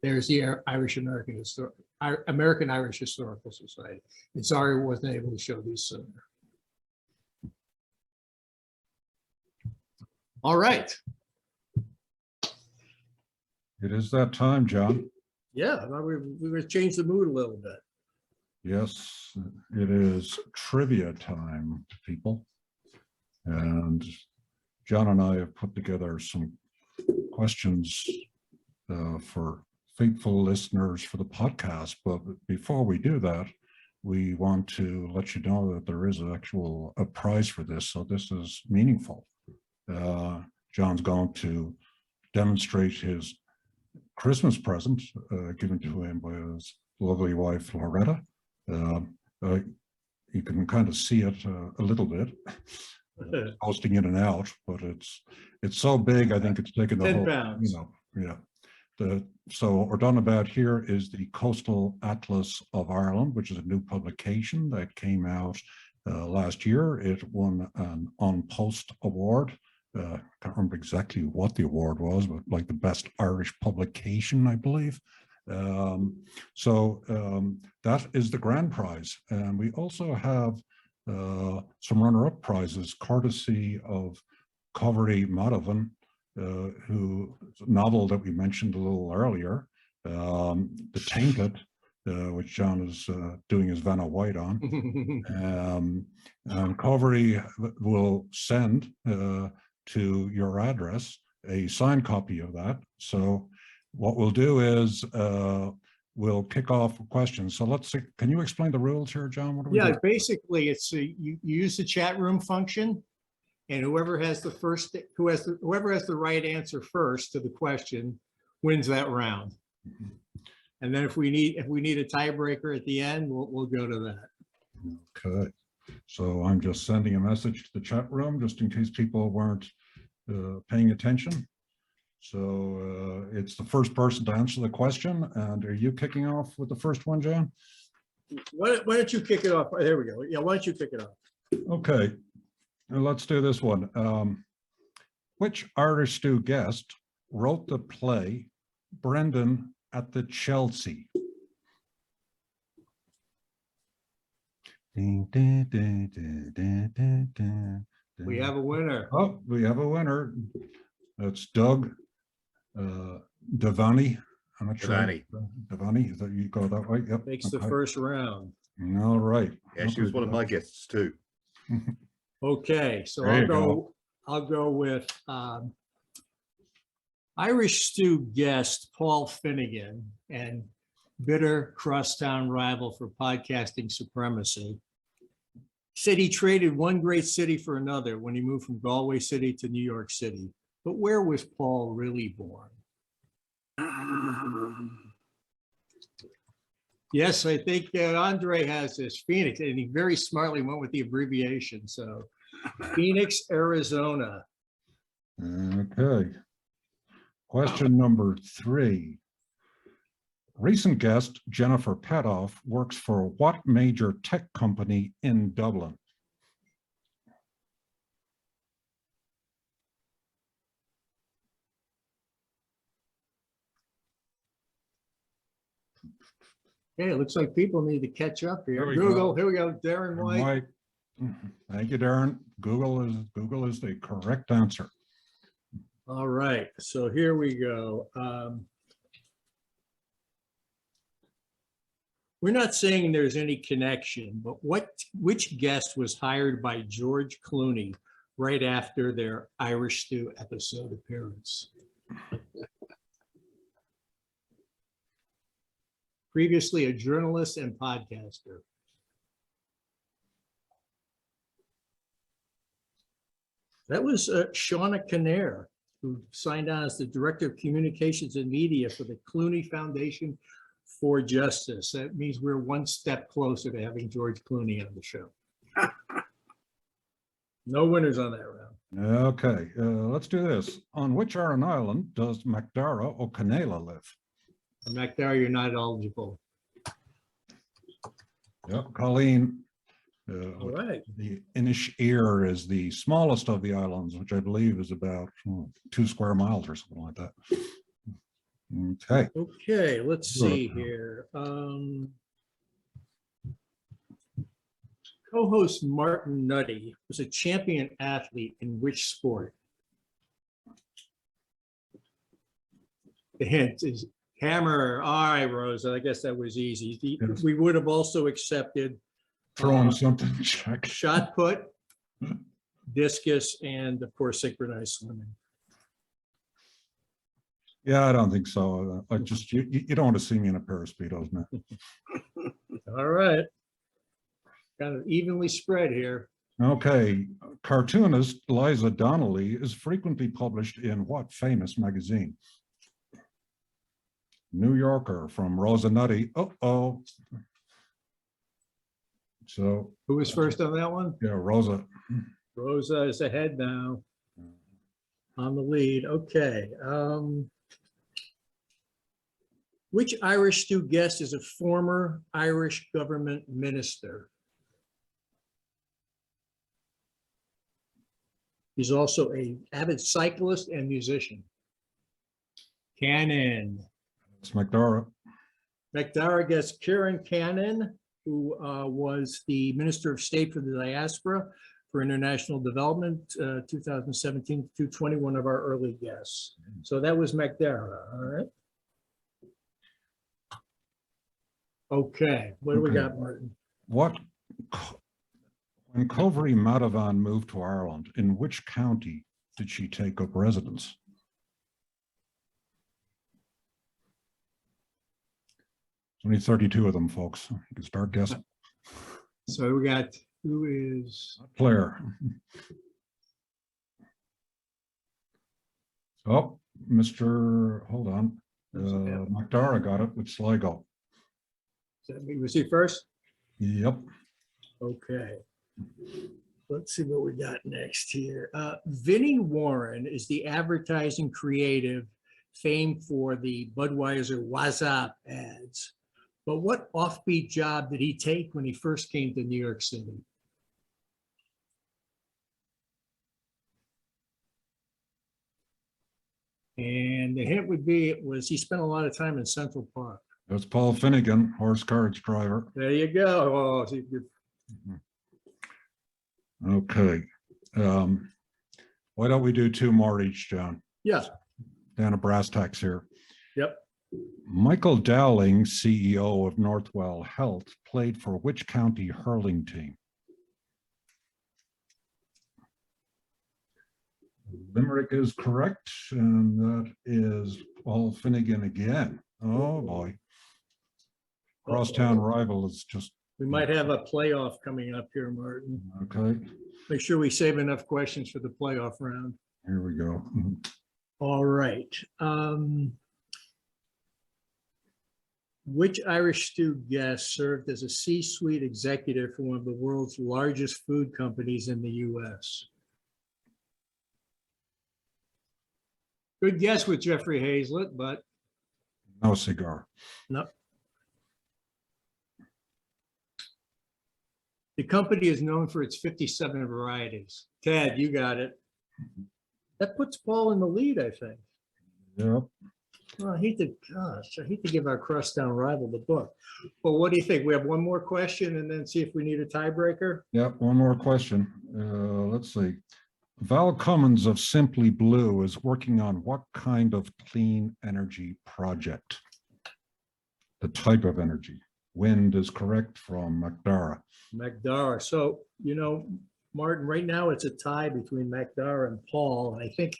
there's the American Irish Historical Society. And sorry I wasn't able to show these sooner. All right. It is that time, John. Yeah, I thought we were going to change the mood a little bit. Yes, it is trivia time, people. And John and I have put together some questions for faithful listeners for the podcast. But before we do that, we want to let you know that there is a prize for this. So this is meaningful. John's going to demonstrate his Christmas present given to him by his lovely wife, Loretta. You can kind of see it a little bit, posting in and out, but it's so big, I think it's taken the 10 whole, pounds. yeah. So what we're done about here is the Coastal Atlas of Ireland, which is a new publication that came out last year. It won an On Post award. I can't remember exactly what the award was, but like the best Irish publication, I believe. That is the grand prize. And we also have some runner-up prizes, courtesy of Covery Madavan, whose novel that we mentioned a little earlier, The Tainted, which John is doing his Vanna White on. And Covery will send to your address a signed copy of that. So what we'll do is we'll kick off questions. So let's see, can you explain the rules here, John? What do we do? Basically it's you use the chat room function, and whoever has the right answer first to the question wins that round. Mm-hmm. And then if we need a tiebreaker at the end, we'll go to that. Okay. So I'm just sending a message to the chat room just in case people weren't paying attention. So it's the first person to answer the question. And are you kicking off with the first one, John? Why don't you kick it off? There we go. Yeah, why don't you kick it off? Okay, let's do this one. Which Irish Stew guest wrote the play Brendan at the Chelsea? We have a winner. Oh, we have a winner. That's Doug Devaney. I'm not sure. Devaney, is that you go that way? Yep. Makes the first round. All right. Yeah, she was one of my guests too. Okay, so There you I'll go with Irish Stew guest Paul Finnegan, and bitter crosstown rival for podcasting supremacy. Said he traded one great city for another when he moved from Galway City to New York City. But where was Paul really born? Yes, I think André has this, Phoenix, and he very smartly went with the abbreviation. So Phoenix, Arizona. Okay. Question number 3. Recent guest Jennifer Pettoff works for what major tech company in Dublin? Okay, it looks like people need to catch up here. Here we Google, go. here we go, Darren White. White. Thank you, Darren. Google is the correct answer. All right, so here we go. We're not saying there's any connection, but which guest was hired by George Clooney right after their Irish Stew episode appearance? Previously a journalist and podcaster. That was Shaughnessy, who signed on as the Director of Communications and Media for the Clooney Foundation for Justice. That means we're one step closer to having George Clooney on the show. No winners on that round. Okay, let's do this. On which Aran Island does McDara O'Connell live? McDowell, you're not eligible. Yep, Colleen. All right. The Inisheer is the smallest of the islands, which I believe is about 2 square miles or something like that. Okay. Okay, let's see here. Co-host Martin Nutty was a champion athlete in which sport? The hint is hammer. All right, Rosa, I guess that was easy. Yes. We would have also accepted Throwing something, check. shot put, discus, and of course, synchronized swimming. Yeah, I don't think so. I just, you don't want to see me in a pair of Speedos, man. All right. Kind of evenly spread here. Okay, cartoonist Liza Donnelly is frequently published in what famous magazine? New Yorker from Rosa Nutty. Uh-oh. So. Who was first on that one? Yeah, Rosa. Rosa is ahead now on the lead. Okay. Which Irish Stew guest is a former Irish government minister? He's also an avid cyclist and musician. Cannon. It's McDara. McDara gets Kieran Cannon, who was the Minister of State for the Diaspora for International Development, 2017 to 20, one of our early guests. So that was McDara, all right? Okay, what do we got, Martin? When Covery Madavan moved to Ireland, in which county did she take up residence? There's only 32 of them, folks. You can start guessing. So we got, who is? Claire. Oh, hold on. McDara got it with Sligo. Was he first? Yep. Okay. Let's see what we got next here. Vinnie Warren is the advertising creative famed for the Budweiser WhatsApp ads. But what offbeat job did he take when he first came to New York City? And the hint would be, he spent a lot of time in Central Park. That's Paul Finnegan, horse carriage driver. There you go. Oh, see, Okay. Why don't we do 2 more each, John? yes. Down a brass tacks here. Yep. Michael Dowling, CEO of Northwell Health, played for which county hurling team? Limerick is correct, and that is Paul Finnegan again. Oh boy. Crosstown rival is just, We might have a playoff coming up here, Martin. okay, Make sure we save enough questions for the playoff round. here we go. All right. Which Irish stew guest served as a C-suite executive for one of the world's largest food companies in the US? Good guess with Jeffrey Hazlett, but No cigar. no. The company is known for its 57 varieties. Ted, you got it. That puts Paul in the lead, I think. Yep. Well, I hate to give our crosstown rival the book. Well, what do you think? We have one more question and then see if we need a tiebreaker? Yep, one more question. Let's see. Val Cummins of Simply Blue is working on what kind of clean energy project? The type of energy. Wind is correct from McDara. McDara. So, Martin, right now it's a tie between McDara and Paul. And I think,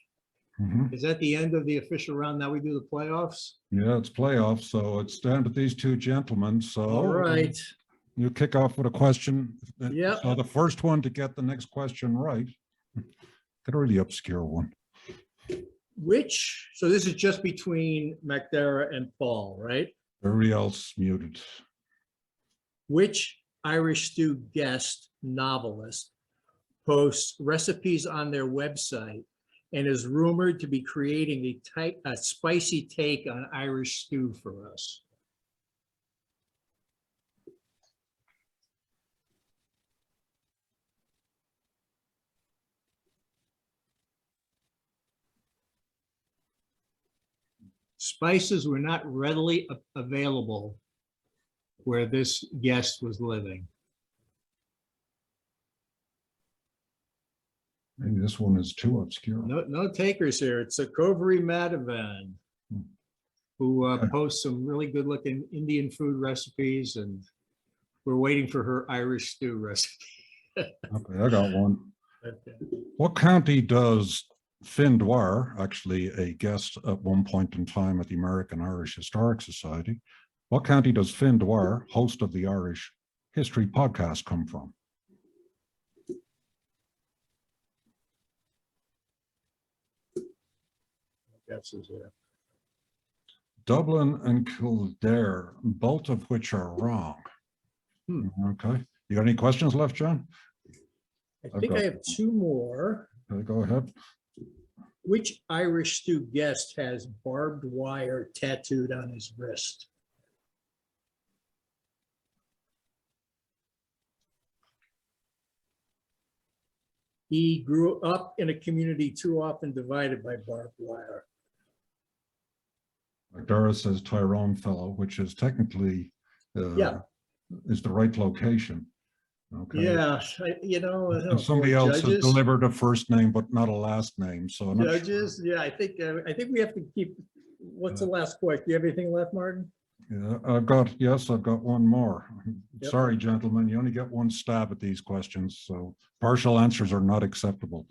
is that the end of the official round? Now we do the playoffs? Yeah, it's playoffs, so it's down to these two gentlemen. So All right. you kick off with a question. Yep. So the first one to get the next question right. Get a really obscure one. So this is just between McDara and Paul, right? Everybody else muted. Which Irish stew guest novelist posts recipes on their website and is rumored to be creating a spicy take on Irish stew for us? Spices were not readily available where this guest was living. Maybe this one is too obscure. No takers here. It's a Covery Madavan who posts some really good looking Indian food recipes, and we're waiting for her Irish stew recipe. Okay, I got one. Okay. What county does Finn Dwyer, actually a guest at one point in time at the American Irish Historic Society, what county does Finn Dwyer, host of the Irish History Podcast, come from? Guesses here. Dublin and Kildare, both of which are wrong. Okay. You got any questions left, John? I think I have two more. Okay, go ahead. Which Irish stew guest has barbed wire tattooed on his wrist? He grew up in a community too often divided by barbed wire. McDara says Tyrone Fellow, which is technically is the right location. Okay. Yeah, And somebody else has delivered a first name but not a last name. So I'm not judges, sure. yeah, I think we have to keep. What's the last question? Do you have anything left, Martin? Yeah, I've got one more. Yep. Sorry, gentlemen, you only get one stab at these questions, so partial answers are not acceptable.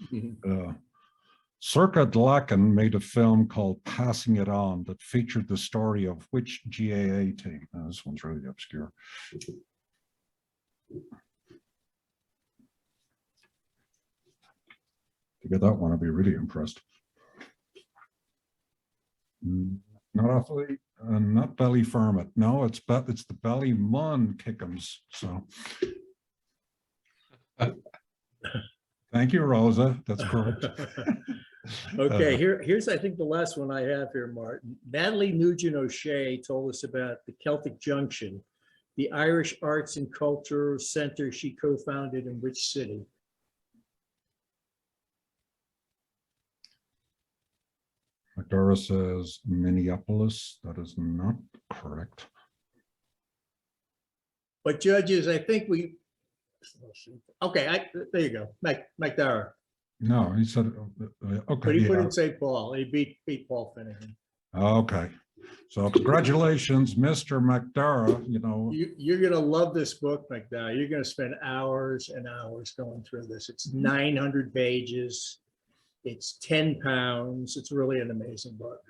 Circa Dlaken made a film called Passing It On that featured the story of which GAA team? This one's really obscure. To get that one, I'd be really impressed. Not awfully, not Ballyfermot. No, it's the Ballymun Kickums. So, thank you, Rosa. That's correct. Okay, here's I think the last one I have here, Martin. Natalie Nugent O'Shea told us about the Celtic Junction, the Irish Arts and Culture Center she co-founded in which city? McDara says Minneapolis. That is not correct. But judges, I think okay, there you go, McDara. No, he said, okay. But he couldn't say Paul. He beat Paul Finnegan. Okay. So congratulations, Mr. McDara. You're going to love this book, McDara. You're going to spend hours and hours going through this. It's 900 pages. It's 10 pounds. It's really an amazing book.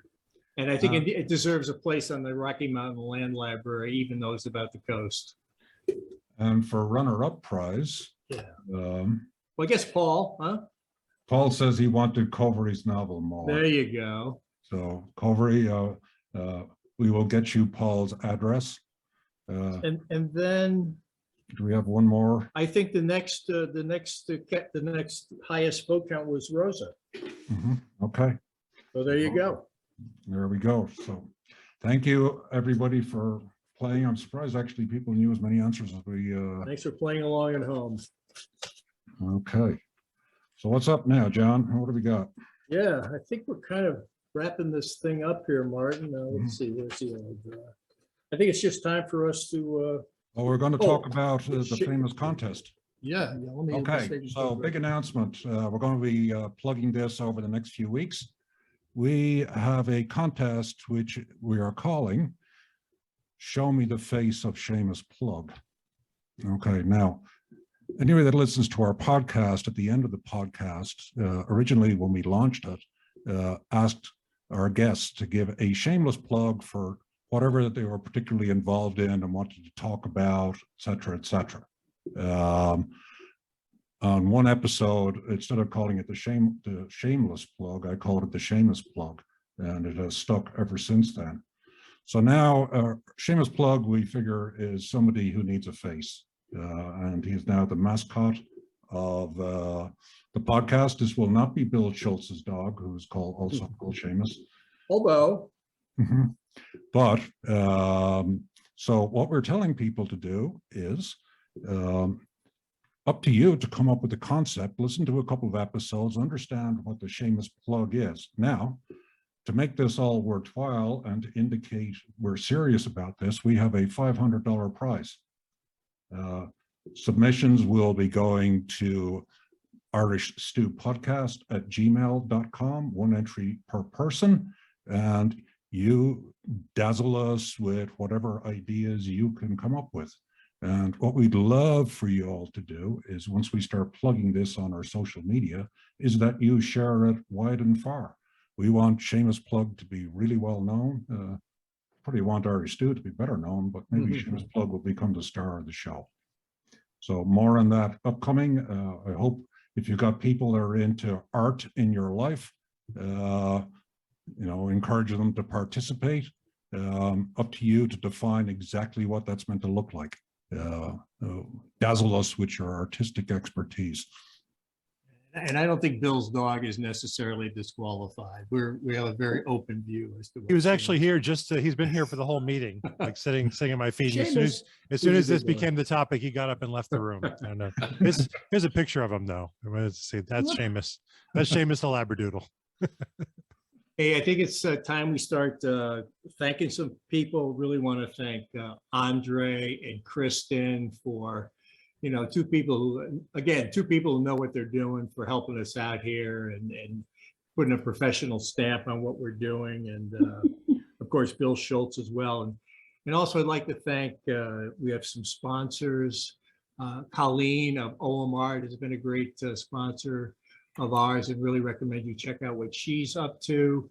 And I think it deserves a place on the Rocky Mountain Land Library, even though it's about the coast. And for runner-up prize, Well, I guess Paul, huh? Paul says he wanted Covery's novel more. There you go. So Covery, we will get you Paul's address. And then Do we have one more? I think the next highest vote count was Rosa. Okay, So there you go. there we go. So thank you, everybody, for playing. I'm surprised actually people knew as many answers as we. Thanks for playing along at home. Okay. So what's up now, John? What do we got? Yeah, I think we're kind of wrapping this thing up here, Martin. Let's see, where's the old, I think it's just time for us to, Well, we're going to talk about the famous contest. yeah. Let me Okay, so big announcement. We're going to be plugging this over the next few weeks. We have a contest which we are calling Show Me the Face of Seamus Plug. Okay, now, anybody that listens to our podcast, at the end of the podcast, originally when we launched it, asked our guests to give a shameless plug for whatever that they were particularly involved in and wanted to talk about, et cetera, et cetera. On one episode, instead of calling it the shameless plug, I called it the Seamus plug, and it has stuck ever since then. So now, Seamus plug, we figure, is somebody who needs a face, and he's now the mascot of the podcast. This will not be Bill Schultz's dog, who's also called Seamus. Although. But so what we're telling people to do is up to you to come up with the concept, listen to a couple of episodes, understand what the Seamus plug is. Now, to make this all worthwhile and to indicate we're serious about this, we have a $500 prize. Submissions will be going to irishstewpodcast@gmail.com, one entry per person, and you dazzle us with whatever ideas you can come up with. And what we'd love for you all to do is, once we start plugging this on our social media, is that you share it wide and far. We want Seamus Plug to be really well known. Probably want Irish Stew to be better known, but maybe Seamus Plug will become the star of the show. So more on that upcoming. I hope if you've got people that are into art in your life, encourage them to participate. Up to you to define exactly what that's meant to look like. Dazzle us with your artistic expertise. And I don't think Bill's dog is necessarily disqualified. We have a very open view as to. He was actually here he's been here for the whole meeting, like sitting at my feet. And as soon as this became the topic, he got up and left the room. And here's a picture of him though. I'm going to see, that's Seamus. That's Seamus the Labradoodle. Hey, I think it's time we start thanking some people. Really want to thank André and Kristen for, two people who know what they're doing, for helping us out here and putting a professional stamp on what we're doing. And of course, Bill Schultz as well. And also I'd like to thank, we have some sponsors. Colleen of OMR has been a great sponsor of ours, and really recommend you check out what she's up to.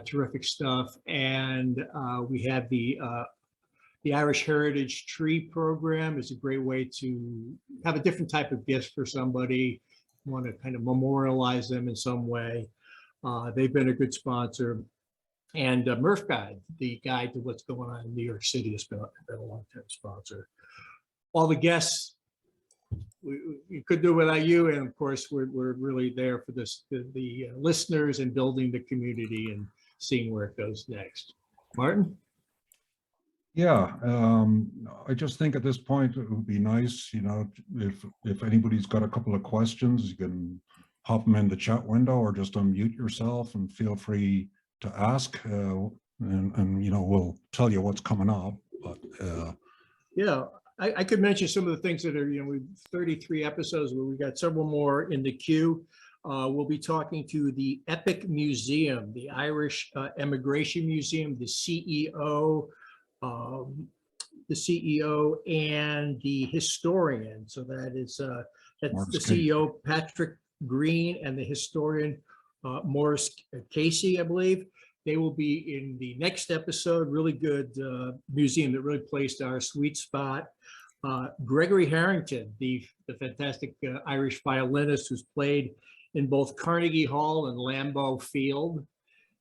Terrific stuff. And we have the Irish Heritage Tree Program. Is a great way to have a different type of gift for somebody, want to kind of memorialize them in some way. They've been a good sponsor. And Murph Guide, the guide to what's going on in New York City, has been a long-term sponsor. All the guests, we could do without you, and of course we're really there for the listeners and building the community and seeing where it goes next. Martin? Yeah, I just think at this point it would be nice, if anybody's got a couple of questions, you can hop them in the chat window or just unmute yourself and feel free to ask, and we'll tell you what's coming up. But yeah. I could mention some of the things that are, we've 33 episodes, where we got several more in the queue. We'll be talking to the Epic Museum, the Irish Emigration Museum, the CEO and the historian. So that's the CEO, Patrick Green, and the historian, Morris Casey, I believe. They will be in the next episode. Really good museum that really placed our sweet spot. Gregory Harrington, the fantastic Irish violinist who's played in both Carnegie Hall and Lambeau Field.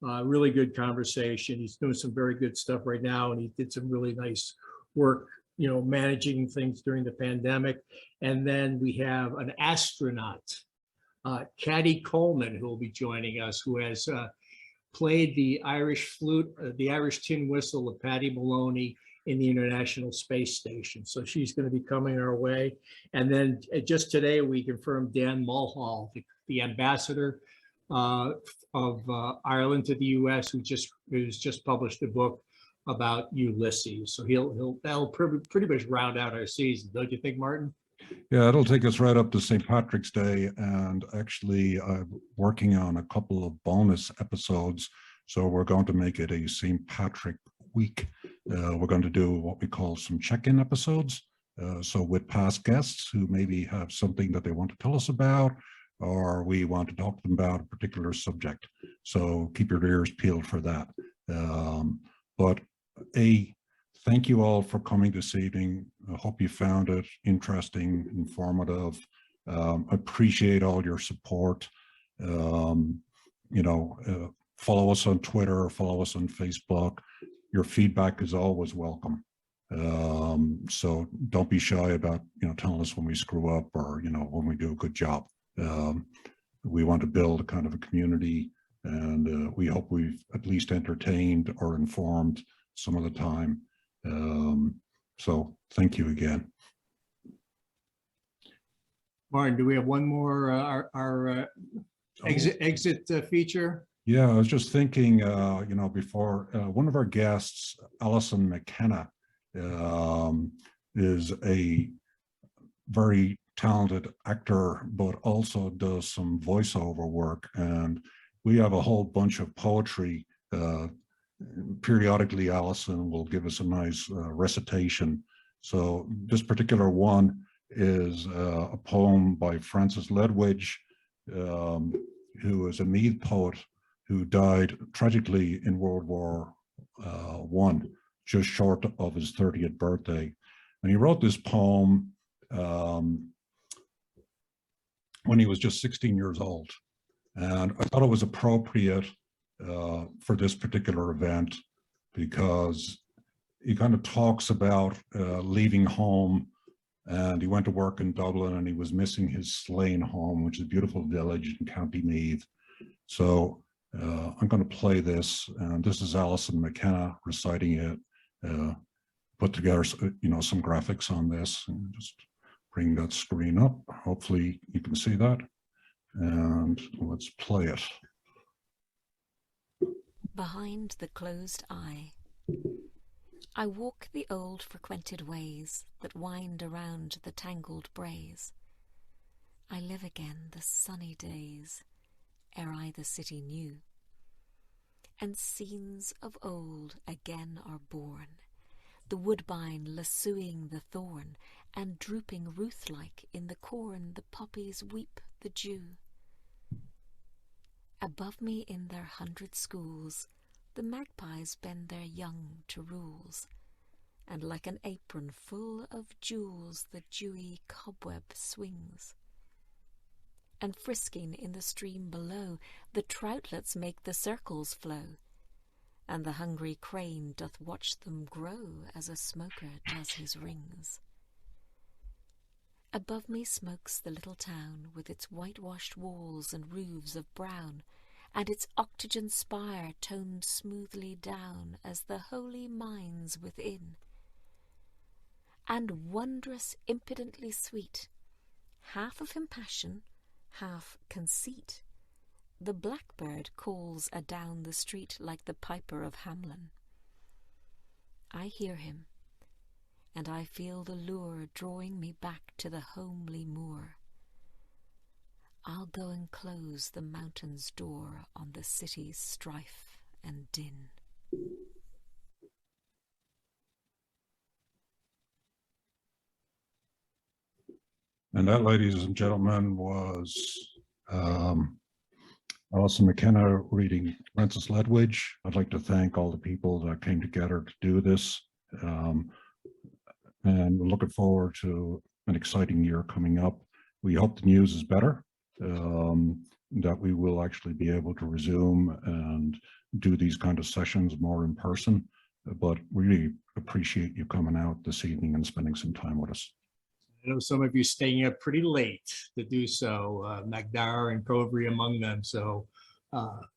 Really good conversation. He's doing some very good stuff right now, and he did some really nice work, you know, managing things during the pandemic. And then we have an astronaut, Caddy Coleman, who will be joining us, who has played the Irish flute, the Irish tin whistle of Paddy Maloney in the International Space Station. So she's going to be coming our way. And then just today, we confirmed Dan Mulhall, the ambassador of Ireland to the US, who's just published a book about Ulysses. So that'll pretty much round out our season, don't you think, Martin? Yeah, it'll take us right up to St. Patrick's Day, and actually I'm working on a couple of bonus episodes. So we're going to make it a St. Patrick week. We're going to do what we call some check-in episodes. So with past guests who maybe have something that they want to tell us about, or we want to talk to them about a particular subject. So keep your ears peeled for that. But thank you all for coming this evening. I hope you found it interesting, informative. Appreciate all your support. Follow us on Twitter, follow us on Facebook. Your feedback is always welcome. So don't be shy about, telling us when we screw up or, when we do a good job. We want to build a kind of a community, and we hope we've at least entertained or informed some of the time. So thank you again. Martin, do we have one more our exit feature? Yeah, I was just thinking, before one of our guests, Alison McKenna, is a very talented actor, but also does some voiceover work. And we have a whole bunch of poetry. Periodically, Alison will give us a nice recitation. So this particular one is a poem by Francis Ledwidge, who is a Meath poet who died tragically in World War I, just short of his 30th birthday. And he wrote this poem when he was just 16 years old. And I thought it was appropriate for this particular event, because he kind of talks about leaving home, and he went to work in Dublin and he was missing his Slane home, which is a beautiful village in County Meath. So I'm going to play this, and this is Alison McKenna reciting it. Put together, some graphics on this, and just bring that screen up. Hopefully you can see that, and let's play it. Behind the closed eye, I walk the old frequented ways that wind around the tangled braes. I live again the sunny days ere I the city knew, and scenes of old again are born, the woodbine lassoing the thorn, and drooping Ruth-like in the corn the poppies weep the dew. Above me in their 100 schools the magpies bend their young to rules, and like an apron full of jewels the dewy cobweb swings. And frisking in the stream below the troutlets make the circles flow, and the hungry crane doth watch them grow as a smoker does his rings. Above me smokes the little town with its whitewashed walls and roofs of brown, and its octagon spire toned smoothly down as the holy mines within. And wondrous impudently sweet, half of impassion, half conceit, the blackbird calls adown the street like the piper of Hamelin. I hear him, and I feel the lure drawing me back to the homely moor. I'll go and close the mountain's door on the city's strife and din. And that, ladies and gentlemen, was Alison McKenna reading Francis Ledwidge. I'd like to thank all the people that came together to do this. And we're looking forward to an exciting year coming up. We hope the news is better, that we will actually be able to resume and do these kind of sessions more in person. But really appreciate you coming out this evening and spending some time with us. I know some of you staying up pretty late to do so, Magdar and Covry among them. So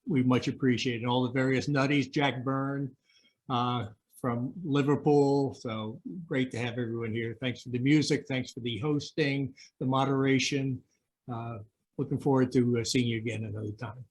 we much appreciate it. All the various nutties, Jack Byrne from Liverpool. So great to have everyone here. Thanks for the music. Thanks for the hosting, the moderation. Looking forward to seeing you again another time.